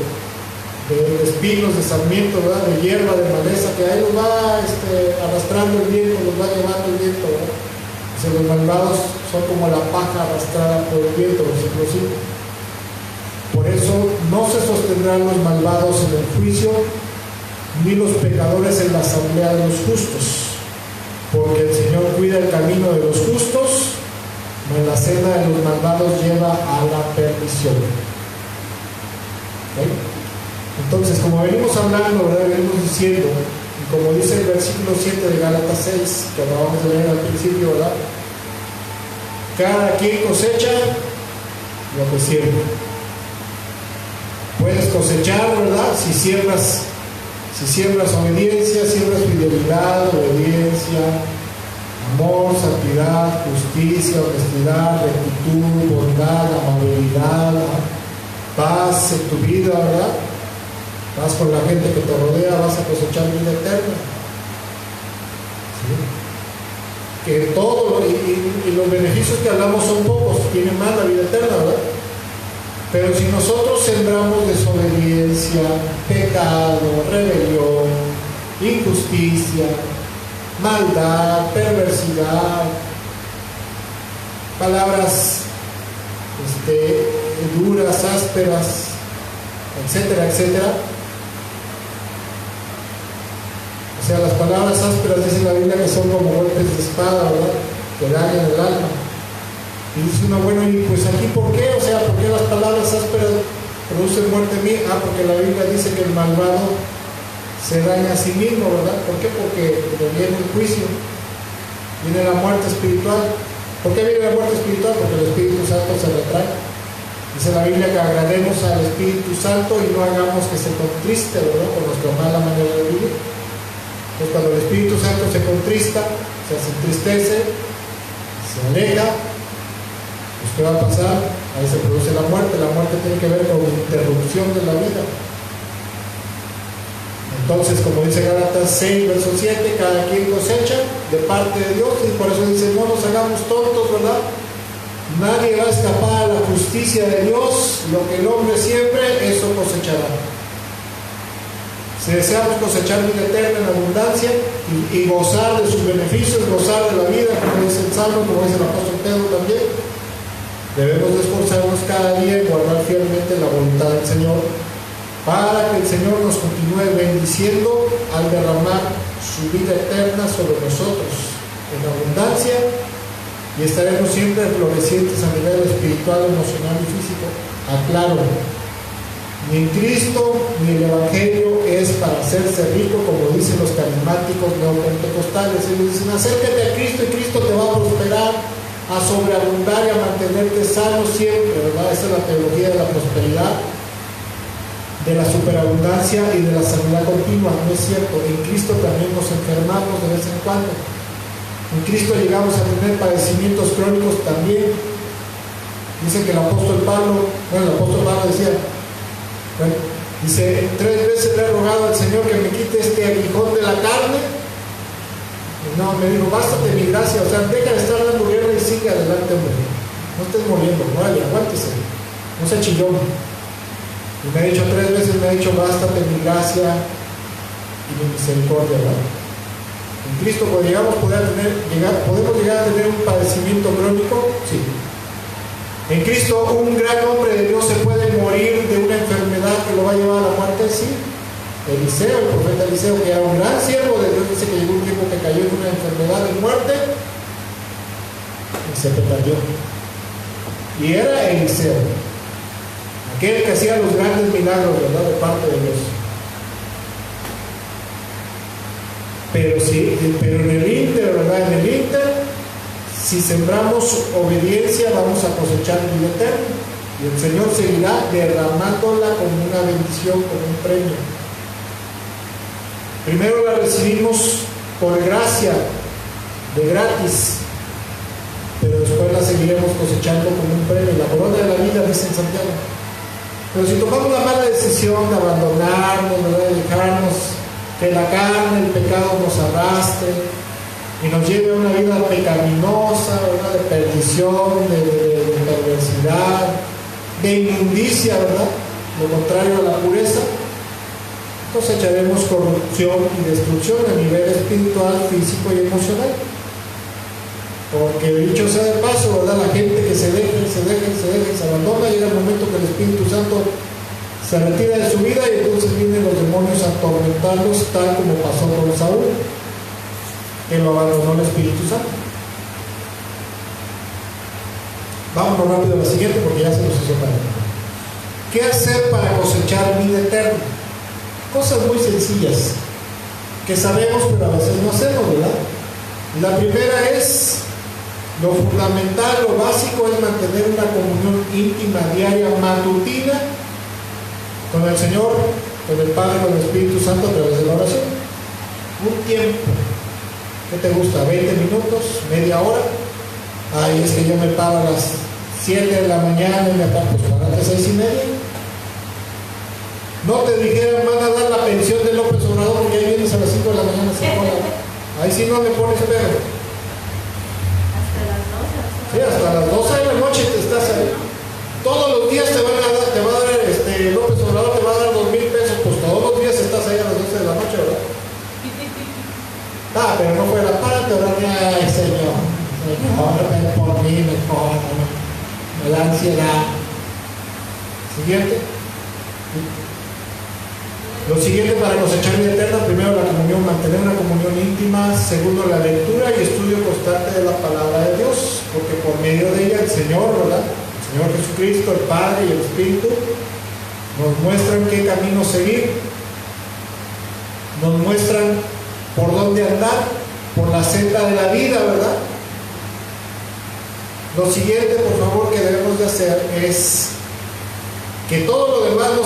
espinos, de sarmiento, ¿verdad? De hierba, de maleza, que ahí los va arrastrando el viento, los va llevando el viento, ¿verdad? Dice, los malvados son como la paja arrastrada por el viento, versículo 5. Por eso no se sostendrán los malvados en el juicio, ni los pecadores en la asamblea de los justos, porque el Señor cuida el camino de los justos, mas la senda de los malvados lleva a la perdición. ¿Okay? Entonces, como venimos hablando, ¿verdad? Venimos diciendo, y como dice el versículo 7 de Gálatas 6, que acabamos de leer al principio, ¿verdad? Cada quien cosecha lo que siembra. Puedes cosechar, ¿verdad? Si siembras obediencia, siembras fidelidad, obediencia, amor, santidad, justicia, honestidad, rectitud, bondad, amabilidad, paz en tu vida, ¿verdad? Vas con la gente que te rodea, vas a cosechar vida eterna. ¿Sí? que todo, y los beneficios que hablamos son pocos, tienen más la vida eterna, ¿verdad? Pero si nosotros sembramos desobediencia, pecado, rebelión, injusticia, maldad, perversidad, palabras duras, ásperas, etcétera, etcétera. O sea, las palabras ásperas dice la Biblia que son como golpes de espada, ¿verdad? Que dañan el alma. Y dice uno, bueno, y pues aquí, ¿por qué? O sea, ¿por qué las palabras ásperas producen muerte en mí? Ah, porque la Biblia dice que el malvado se daña a sí mismo, ¿verdad? ¿Por qué? Porque viene el juicio, viene la muerte espiritual. ¿Por qué viene la muerte espiritual? Porque el Espíritu Santo se retrae. Dice la Biblia que agrademos al Espíritu Santo y no hagamos que se contriste, ¿verdad? Por nuestra mala manera de vivir. Entonces, cuando el Espíritu Santo se contrista, se entristece, se aleja, pues ¿qué va a pasar? Ahí se produce la muerte. La muerte tiene que ver con interrupción de la vida. Entonces, como dice Gálatas 6, verso 7, cada quien cosecha de parte de Dios, y por eso dice, no nos hagamos tontos, ¿verdad? Nadie va a escapar a la justicia de Dios. Lo que el hombre siembre, eso cosechará. Si deseamos cosechar vida eterna en abundancia y gozar de sus beneficios, gozar de la vida, como dice el Salmo, como dice el apóstol Pedro también, debemos de esforzarnos cada día en guardar fielmente la voluntad del Señor, para que el Señor nos continúe bendiciendo al derramar su vida eterna sobre nosotros en abundancia, y estaremos siempre florecientes a nivel espiritual, emocional y físico. Aclaro, ni Cristo ni el Evangelio es para hacerse rico, como dicen los carismáticos neopentecostales. Ellos dicen, acércate a Cristo y Cristo te va a prosperar, a sobreabundar y a mantenerte sano siempre, ¿verdad? Esa es la teología de la prosperidad, de la superabundancia y de la sanidad continua. No es cierto. En Cristo también nos enfermamos de vez en cuando. En Cristo llegamos a tener padecimientos crónicos también. Dice que el apóstol Pablo decía, bueno, dice, 3 veces le he rogado al Señor que me quite este aguijón de la carne. Y no, me dijo, bástate mi gracia. O sea, deja de estar dando guerra y sigue adelante, hombre. No estés muriendo, vale, aguántese, no se chillón. Y me ha dicho 3 veces, me ha dicho, bástate mi gracia y mi misericordia, ¿verdad? En Cristo podemos llegar a tener un padecimiento crónico, sí. En Cristo un gran hombre de Dios se puede morir de una enfermedad que lo va a llevar a la muerte, sí. Eliseo, el profeta Eliseo, que era un gran siervo de Dios, dice que llegó un tiempo que cayó en una enfermedad de muerte y se perdió. Y era Eliseo, aquel que hacía los grandes milagros, ¿verdad?, de parte de Dios. Pero en el Inter, ¿verdad? En el Inter, si sembramos obediencia, vamos a cosechar vida eterna. Y el Señor seguirá derramándola como una bendición, como un premio. Primero la recibimos por gracia, de gratis, pero después la seguiremos cosechando como un premio. La corona de la vida, dice en Santiago. Pero si tomamos la mala decisión de abandonarnos, de dejarnos que la carne, el pecado nos arrastre y nos lleve a una vida pecaminosa, ¿verdad?, de perdición, de perversidad, de inmundicia, ¿verdad?, lo contrario a la pureza, cosecharemos corrupción y destrucción a nivel espiritual, físico y emocional. Porque dicho sea de paso, ¿verdad?, la gente que se deja, se abandona, llega el momento que el Espíritu Santo se retira de su vida y entonces vienen los demonios a atormentarlos, tal como pasó con Saúl, que lo abandonó el Espíritu Santo. Vamos rápido a la siguiente porque ya se nos hizo tarde. ¿Qué hacer para cosechar vida eterna? Cosas muy sencillas que sabemos pero a veces no hacemos, ¿verdad? La primera es, lo fundamental, lo básico es mantener una comunión íntima, diaria, matutina con el Señor, con el Padre, con el Espíritu Santo a través de la oración. Un tiempo. ¿Qué te gusta? ¿20 minutos? ¿Media hora? Ay, es que yo me paro a las 7 de la mañana y me paro a las 6:30. No te dijeran, van a dar la pensión de López Obrador porque ahí vienes a las 5 de la mañana. Ahí sí no me pones pero. Sí, hasta las 12 de la noche te estás ahí. Todos los días te va a dar, López Obrador te va a dar 2,000 pesos, pues todos los días estás ahí a las 12 de la noche, ¿verdad? Ah, pero no fue la parte, ¿verdad? Ay, Señor, ven por mí, me da ansiedad. Siguiente. Lo siguiente para cosechar vida eterna: primero, la comunión, mantener una comunión íntima; segundo, la lectura y estudio constante de la palabra de Dios, porque por medio de ella el Señor, ¿verdad?, el Señor Jesucristo, el Padre y el Espíritu nos muestran qué camino seguir, nos muestran por dónde andar, por la senda de la vida, ¿verdad? Lo siguiente, por favor, que debemos de hacer es que todo lo demás no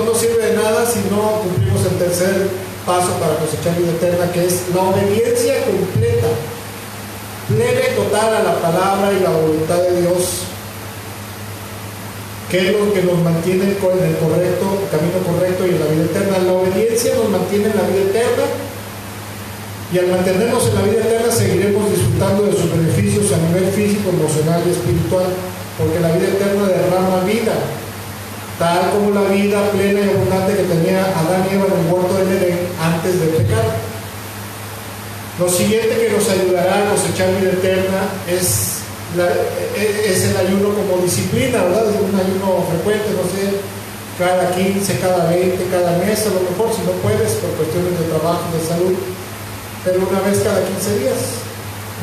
nos sirve de nada si no cumplimos el tercer paso para cosechar vida eterna, que es la obediencia completa, plena y total a la palabra y la voluntad de Dios, que es lo que nos mantiene en el camino correcto y en la vida eterna. La obediencia nos mantiene en la vida eterna, y al mantenernos en la vida eterna seguiremos disfrutando de sus beneficios a nivel físico, emocional y espiritual, porque la vida eterna derrama vida, tal como la vida plena y abundante que tenía Adán y Eva en el huerto del Edén antes de pecar. Lo siguiente que nos ayudará a cosechar vida eterna es el ayuno como disciplina, ¿verdad? Es un ayuno frecuente, no sé, cada 15, cada 20, cada mes, a lo mejor, si no puedes, por cuestiones de trabajo, de salud, pero una vez cada 15 días,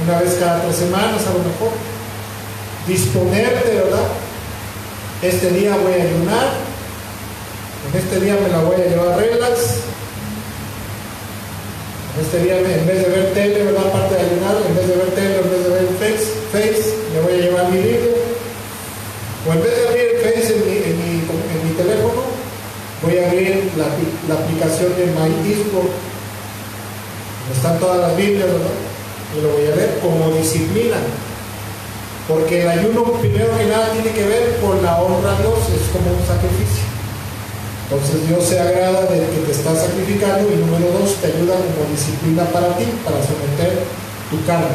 una vez cada 3 semanas, a lo mejor. Disponerte, ¿verdad? Este día voy a ayunar, en este día me la voy a llevar relax, en este día en vez de ver tele, ¿verdad?, aparte de ayunar, en vez de ver tele, en vez de ver Face, me voy a llevar mi libro, o en vez de abrir el Face en mi teléfono, voy a abrir la aplicación de MyEastbook, donde están todas las Biblias, ¿verdad?, y lo voy a ver como disciplina. Porque el ayuno, primero que nada, tiene que ver con la honra a Dios, es como un sacrificio. Entonces Dios se agrada del que te está sacrificando, y número 2, te ayuda como disciplina para ti, para someter tu carne.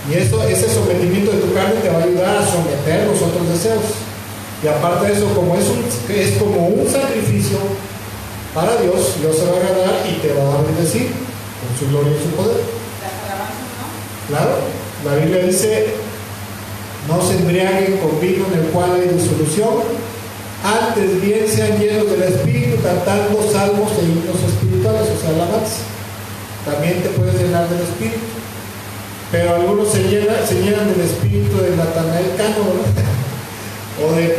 Y ese sometimiento de tu carne te va a ayudar a someter los otros deseos. Y aparte de eso, como es como un sacrificio para Dios, Dios se va a agradar y te va a bendecir con su gloria y su poder. Las alabanzas, ¿no? Claro. La Biblia dice: no se embriaguen con vino en el cual hay disolución, antes bien sean llenos del Espíritu, cantando salmos e himnos espirituales, o sea, alabanza. También te puedes llenar del Espíritu, pero algunos se llenan del Espíritu de Natanael Cano, ¿verdad?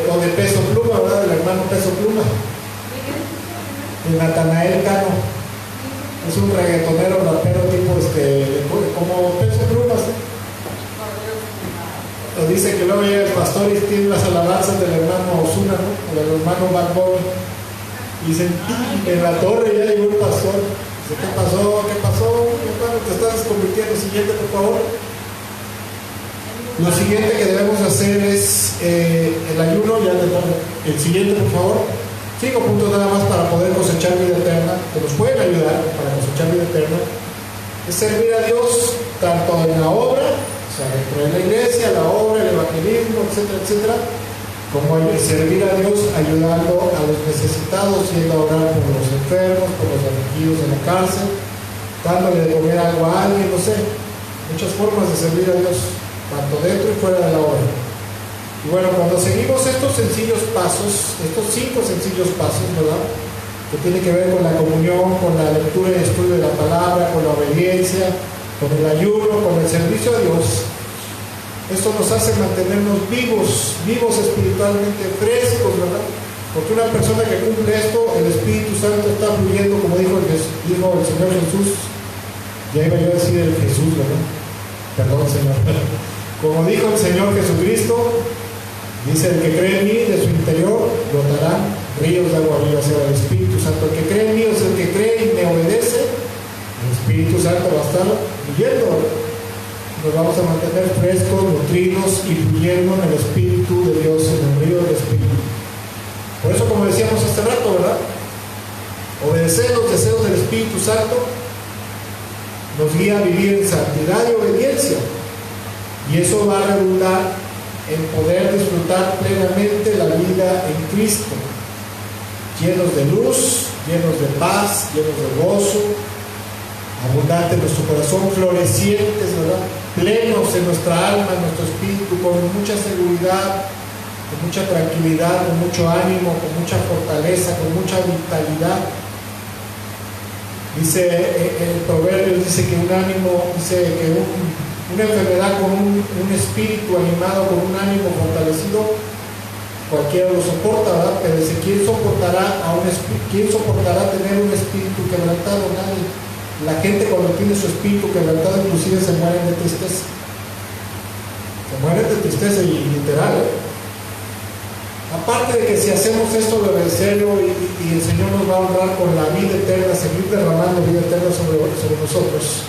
o de Peso Pluma, ¿verdad?, del hermano Peso Pluma, de Natanael Cano. Es un reggaetonero, rapero tipo como Peso Pluma, ¿sí? O dice que luego llega el pastor y tiene las alabanzas del hermano Ozuna, ¿no?, o del hermano Bad Bunny, y dicen: en la torre ya llegó el pastor. Dice: ¿qué pasó? Hermano, te estás convirtiendo. Siguiente, por favor. Lo siguiente que debemos hacer es el ayuno. El siguiente, por favor. 5 puntos nada más para poder cosechar vida eterna, que nos pueden ayudar para cosechar vida eterna. Es servir a Dios tanto en la obra, o sea, dentro de la iglesia, la obra, el evangelismo, etcétera, etcétera, como servir a Dios ayudando a los necesitados, yendo a orar por los enfermos, por los afligidos en la cárcel, dándole de comer algo a alguien, no sé, muchas formas de servir a Dios, tanto dentro y fuera de la obra. Y bueno, cuando seguimos estos 5 sencillos pasos, ¿verdad?, que tiene que ver con la comunión, con la lectura y estudio de la palabra, con la obediencia, con el ayuno, con el servicio a Dios, esto nos hace mantenernos vivos espiritualmente, frescos, ¿verdad? Porque una persona que cumple esto, el Espíritu Santo está fluyendo, como dijo el Señor Jesús. Ya iba yo a decir el Jesús, ¿verdad? Perdón, Señor. Como dijo el Señor Jesucristo, dice: el que cree en mí, de su interior brotarán ríos de agua viva. O sea, el Espíritu Santo. El que cree en mí es el que cree y me obedece. El Espíritu Santo va a estar fluyendo. Nos vamos a mantener frescos, nutridos y fluyendo en el Espíritu de Dios, en el río del Espíritu. Por eso, como decíamos hace rato, ¿verdad?, obedecer los deseos del Espíritu Santo nos guía a vivir en santidad y obediencia. Y eso va a redundar en poder disfrutar plenamente la vida en Cristo, llenos de luz, llenos de paz, llenos de gozo, abundante en nuestro corazón, florecientes, ¿verdad? Plenos en nuestra alma, en nuestro espíritu, con mucha seguridad, con mucha tranquilidad, con mucho ánimo, con mucha fortaleza, con mucha vitalidad. Dice el Proverbios, dice que un ánimo, dice que una enfermedad con un espíritu animado, con un ánimo fortalecido, cualquiera lo soporta, ¿verdad? Pero dice, ¿quién soportará tener un espíritu quebrantado? Nadie. La gente cuando tiene su espíritu quebrantado inclusive se mueren de tristeza. Se mueren de tristeza y literal, ¿eh? Aparte de que si hacemos esto de obedecerlo y el Señor nos va a honrar con la vida eterna, seguir derramando vida eterna sobre nosotros.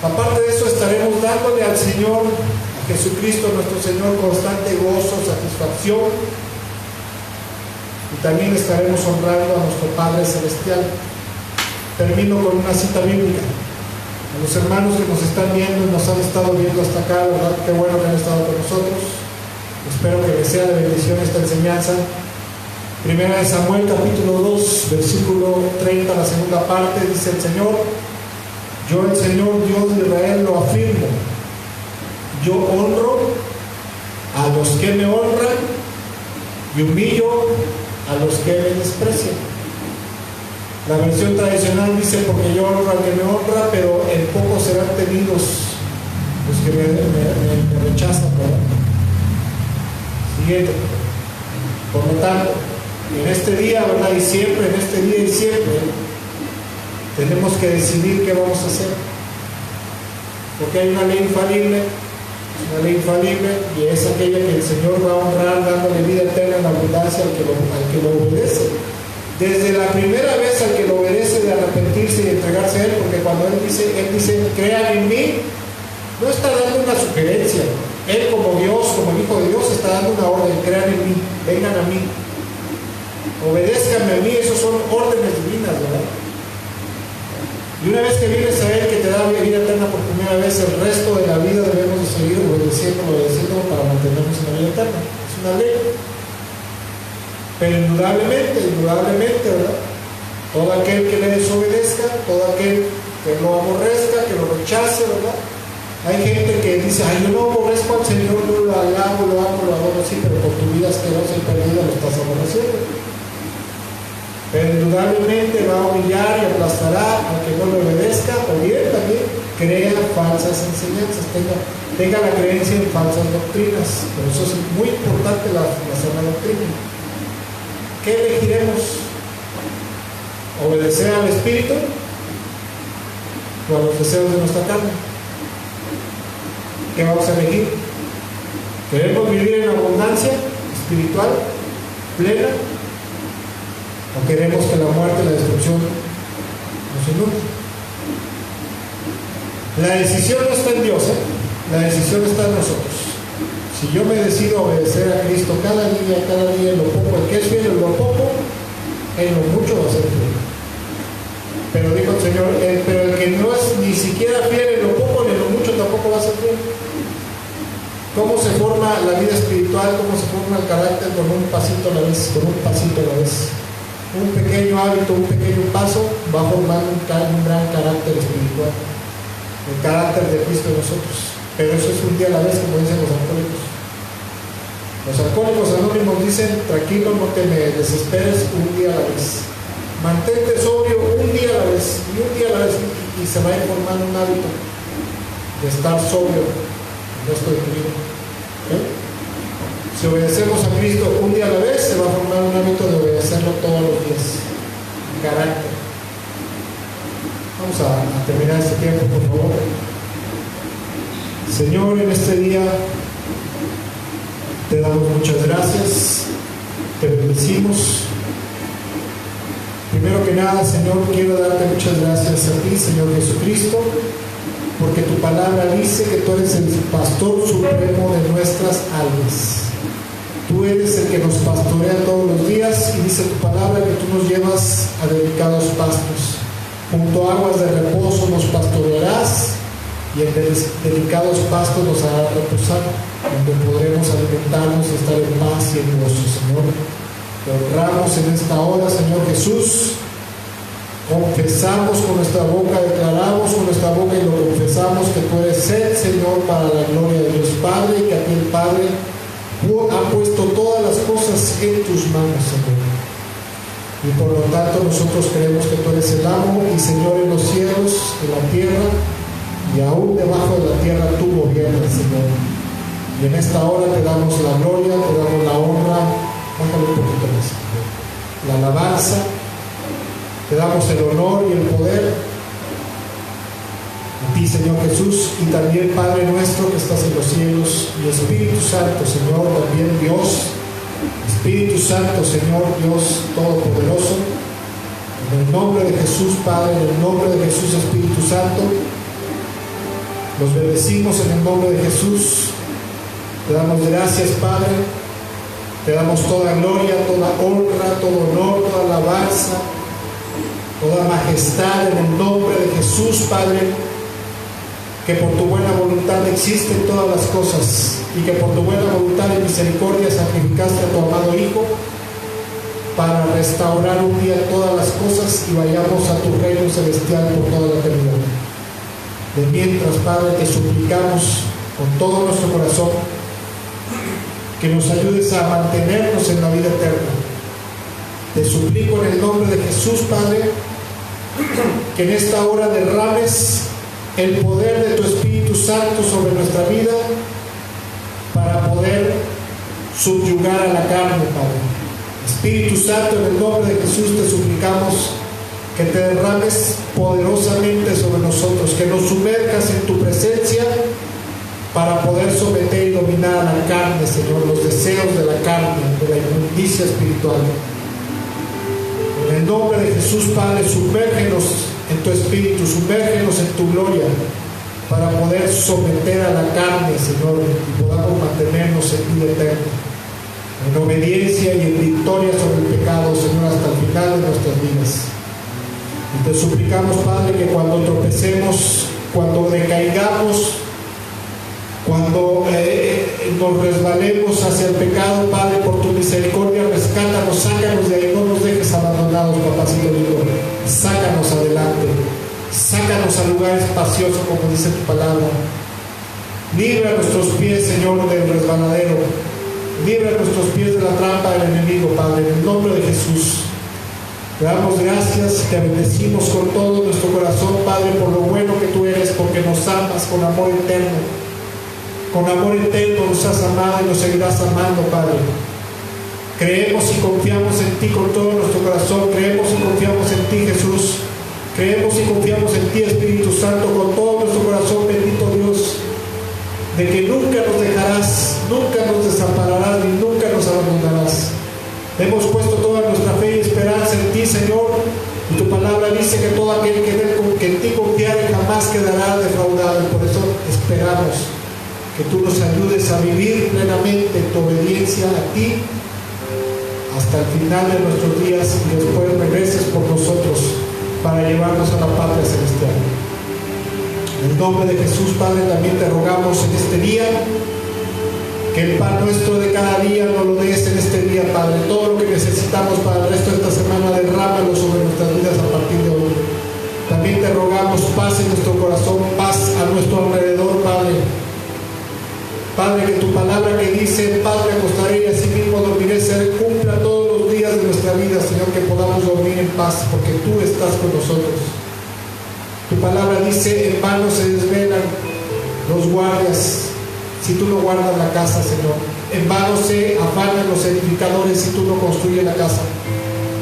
Aparte de eso, estaremos dándole al Señor, a Jesucristo nuestro Señor, constante gozo, satisfacción, y también estaremos honrando a nuestro Padre Celestial. Termino con una cita bíblica. A los hermanos que nos están viendo y nos han estado viendo hasta acá, ¿verdad? Qué bueno que han estado con nosotros. Espero que les sea de bendición esta enseñanza. Primera de Samuel, capítulo 2, versículo 30, la segunda parte, dice el Señor: yo, el Señor Dios de Israel, lo afirmo. Yo honro a los que me honran y humillo a los que me desprecian. La versión tradicional dice: porque yo honro al que me honra, pero en poco serán tenidos los que me rechazan, ¿verdad? Siguiente. Por lo tanto, en este día, ¿verdad? Y siempre, en este día y siempre, tenemos que decidir qué vamos a hacer. Porque hay una ley infalible, y es aquella que el Señor va a honrar dándole vida eterna en abundancia al que lo obedece. Desde la primera vez al que lo obedece, de arrepentirse y entregarse a Él, porque cuando Él dice crean en mí, no está dando una sugerencia. Él como Dios, como el Hijo de Dios, está dando una orden: crean en mí, vengan a mí, obedézcanme a mí. Esos son órdenes divinas, ¿verdad? Y una vez que vienes a Él, que te da vida eterna por primera vez, el resto de la vida debemos de seguir obedeciendo para mantenernos en la vida eterna. Es una ley. Pero indudablemente, ¿verdad? Todo aquel que le desobedezca, todo aquel que lo aborrezca, que lo rechace, ¿verdad? Hay gente que dice: ay, yo no aborrezco al Señor, yo lo alabo, lo amo, lo adoro, sí, pero por tu vida asquerosa y perdida lo estás aborreciendo. Pero indudablemente va a humillar y aplastará al que no le obedezca, o bien también crea falsas enseñanzas, tenga la creencia en falsas doctrinas. Por eso es muy importante la sana doctrina. ¿Qué elegiremos? ¿Obedecer al Espíritu o a los deseos de nuestra carne? ¿Qué vamos a elegir? ¿Queremos vivir en abundancia espiritual plena? ¿O queremos que la muerte y la destrucción nos inunde? La decisión no está en Dios, la decisión está en nosotros. Si yo me decido obedecer a Cristo cada día en lo poco, el que es fiel en lo poco, en lo mucho va a ser fiel. Pero dijo el Señor, pero el que no es ni siquiera fiel en lo poco, ni en lo mucho tampoco va a ser fiel. ¿Cómo se forma la vida espiritual? ¿Cómo se forma el carácter? Con un pasito a la vez, Un pequeño hábito, un pequeño paso va formando un gran carácter espiritual. El carácter de Cristo en nosotros. Pero eso es un día a la vez, como dicen los alcohólicos. Los alcohólicos anónimos dicen: tranquilo, no te me desesperes, un día a la vez. Mantente sobrio un día a la vez, y se va a ir formando un hábito de estar sobrio el resto de tu vida. Si obedecemos a Cristo un día a la vez, se va a formar un hábito de obedecerlo todos los días. Carácter. Vamos a terminar este tiempo, por favor. Señor, en este día te damos muchas gracias, te bendecimos. Primero que nada, Señor, quiero darte muchas gracias a ti, Señor Jesucristo, porque tu palabra dice que tú eres el pastor supremo de nuestras almas. Tú eres el que nos pastorea todos los días, y dice tu palabra que tú nos llevas a delicados pastos. Junto a aguas de reposo nos pastorearás, y en delicados pastos nos hará reposar, donde podremos alimentarnos y estar en paz y en gozo, Señor. Te honramos en esta hora, Señor Jesús. Confesamos con nuestra boca, declaramos con nuestra boca y lo confesamos que tú eres el Señor para la gloria de Dios Padre, y que a ti el Padre ha puesto todas las cosas en tus manos, Señor. Y por lo tanto nosotros creemos que tú eres el amo y Señor en los cielos, en la tierra, y aún debajo de la tierra tú gobiernas, Señor. Y en esta hora te damos la gloria, te damos la honra, bájale un poquito más, Señor, la alabanza, te damos el honor y el poder a ti, Señor Jesús, y también Padre nuestro que estás en los cielos, y Espíritu Santo, Señor, también Dios, Espíritu Santo, Señor Dios Todopoderoso, en el nombre de Jesús, Padre, en el nombre de Jesús, Espíritu Santo, los bendecimos en el nombre de Jesús. Te damos gracias, Padre, te damos toda gloria, toda honra, todo honor, toda alabanza, toda majestad en el nombre de Jesús, Padre, que por tu buena voluntad existen todas las cosas y que por tu buena voluntad y misericordia sacrificaste a tu amado Hijo para restaurar un día todas las cosas y vayamos a tu reino celestial por toda la eternidad. De mientras, Padre, te suplicamos con todo nuestro corazón que nos ayudes a mantenernos en la vida eterna. Te suplico en el nombre de Jesús, Padre, que en esta hora derrames el poder de tu Espíritu Santo sobre nuestra vida para poder subyugar a la carne, Padre. Espíritu Santo, en el nombre de Jesús te suplicamos que te derrames poderosamente sobre nosotros, que nos sumerjas en tu presencia para poder someter y dominar a la carne, Señor, los deseos de la carne, de la inmundicia espiritual. En el nombre de Jesús, Padre, sumérgenos en tu Espíritu, sumérgenos en tu gloria, para poder someter a la carne, Señor, y podamos mantenernos en vida eterna, en obediencia y en victoria sobre el pecado, Señor, hasta el final de nuestras vidas. Y te suplicamos, Padre, que cuando tropecemos, cuando decaigamos, cuando nos resbalemos hacia el pecado, Padre, por tu misericordia, rescátanos, sácanos de ahí, no nos dejes abandonados, papacito lindo, sácanos adelante, sácanos a lugar espacioso, como dice tu palabra. Libra nuestros pies, Señor, del resbaladero, libra nuestros pies de la trampa del enemigo, Padre, en el nombre de Jesús. Te damos gracias, te bendecimos con todo nuestro corazón, Padre, por lo bueno que tú eres, porque nos amas con amor eterno. Con amor eterno nos has amado y nos seguirás amando, Padre. Creemos y confiamos en ti con todo nuestro corazón. Creemos y confiamos en ti, Jesús. Creemos y confiamos en ti, Espíritu Santo, con todo nuestro corazón, bendito Dios, de que nunca nos dejarás, nunca nos desampararás ni nunca nos abandonarás. Hemos puesto toda nuestra fe y esperanza en ti, Señor, y tu palabra dice que todo aquel que en ti confiare jamás quedará defraudado, y por eso esperamos que tú nos ayudes a vivir plenamente tu obediencia a ti hasta el final de nuestros días, y después regreses por nosotros para llevarnos a la patria celestial. En el nombre de Jesús, Padre, también te rogamos en este día que el pan nuestro de cada día nos lo des en este día, Padre. Todo lo que necesitamos para el resto de esta semana, derrámalo sobre nuestras vidas a partir de hoy. También te rogamos paz en nuestro corazón, paz a nuestro alrededor, Padre. Padre, que tu palabra que dice, paz me acostaré y así mismo dormiré, se cumpla todos los días de nuestra vida, Señor, que podamos dormir en paz, porque tú estás con nosotros. Tu palabra dice, en vano se desvelan los guardias si tú no guardas la casa, Señor. En vano se afanan los edificadores si tú no construyes la casa.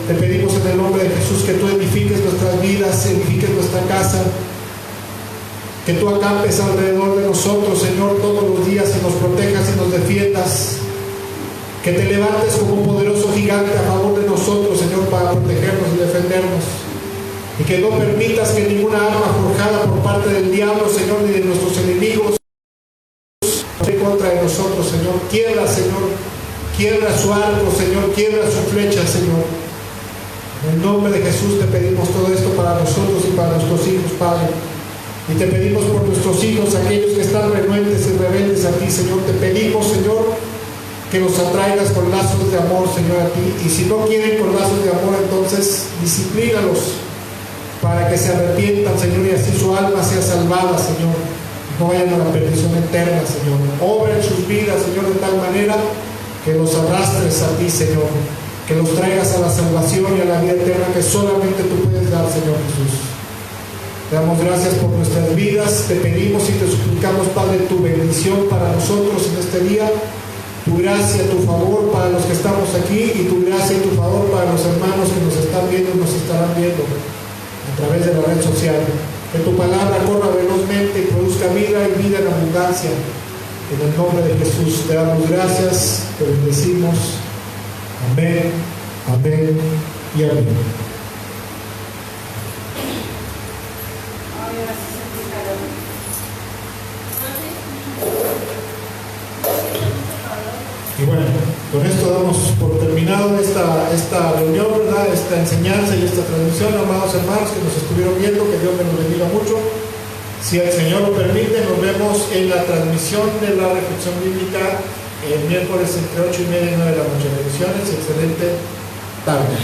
Te pedimos en el nombre de Jesús que tú edifiques nuestras vidas, edifiques nuestra casa, que tú acampes alrededor de nosotros, Señor, todos los días, y nos protejas y nos defiendas, que te levantes como poderoso gigante a favor de nosotros, Señor, para protegernos y defendernos, y que no permitas que ninguna arma forjada por parte del diablo, Señor, ni de nuestros enemigos esté en contra de nosotros, Señor. Quiebra, Señor, quiebra su arco, Señor, quiebra su flecha, Señor. En el nombre de Jesús te pedimos todo esto para nosotros y para nuestros hijos, Padre. Y te pedimos por nuestros hijos, aquellos que están renuentes y rebeldes a ti, Señor. Te pedimos, Señor, que los atraigas con lazos de amor, Señor, a ti. Y si no quieren con lazos de amor, entonces disciplínalos para que se arrepientan, Señor, y así su alma sea salvada, Señor. No vayan a la perdición eterna, Señor. Obra en sus vidas, Señor, de tal manera que los arrastres a ti, Señor. Que los traigas a la salvación y a la vida eterna que solamente tú puedes dar, Señor Jesús. Te damos gracias por nuestras vidas. Te pedimos y te suplicamos, Padre, tu bendición para nosotros en este día. Tu gracia, tu favor para los que estamos aquí y tu gracia y tu favor para los hermanos que nos están viendo y nos estarán viendo a través de la red social. Que tu palabra corra velozmente y produzca vida y vida en abundancia. En el nombre de Jesús te damos gracias, te bendecimos. Amén, amén y amén. Y bueno, con esto damos por terminado esta reunión, ¿verdad? Esta enseñanza y esta transmisión, amados hermanos que nos estuvieron viendo, que Dios me los bendiga mucho. Si el Señor lo permite, nos vemos en la transmisión de la reflexión bíblica el miércoles entre 8:30 y 9 de la noche. Bendiciones y excelente tarde.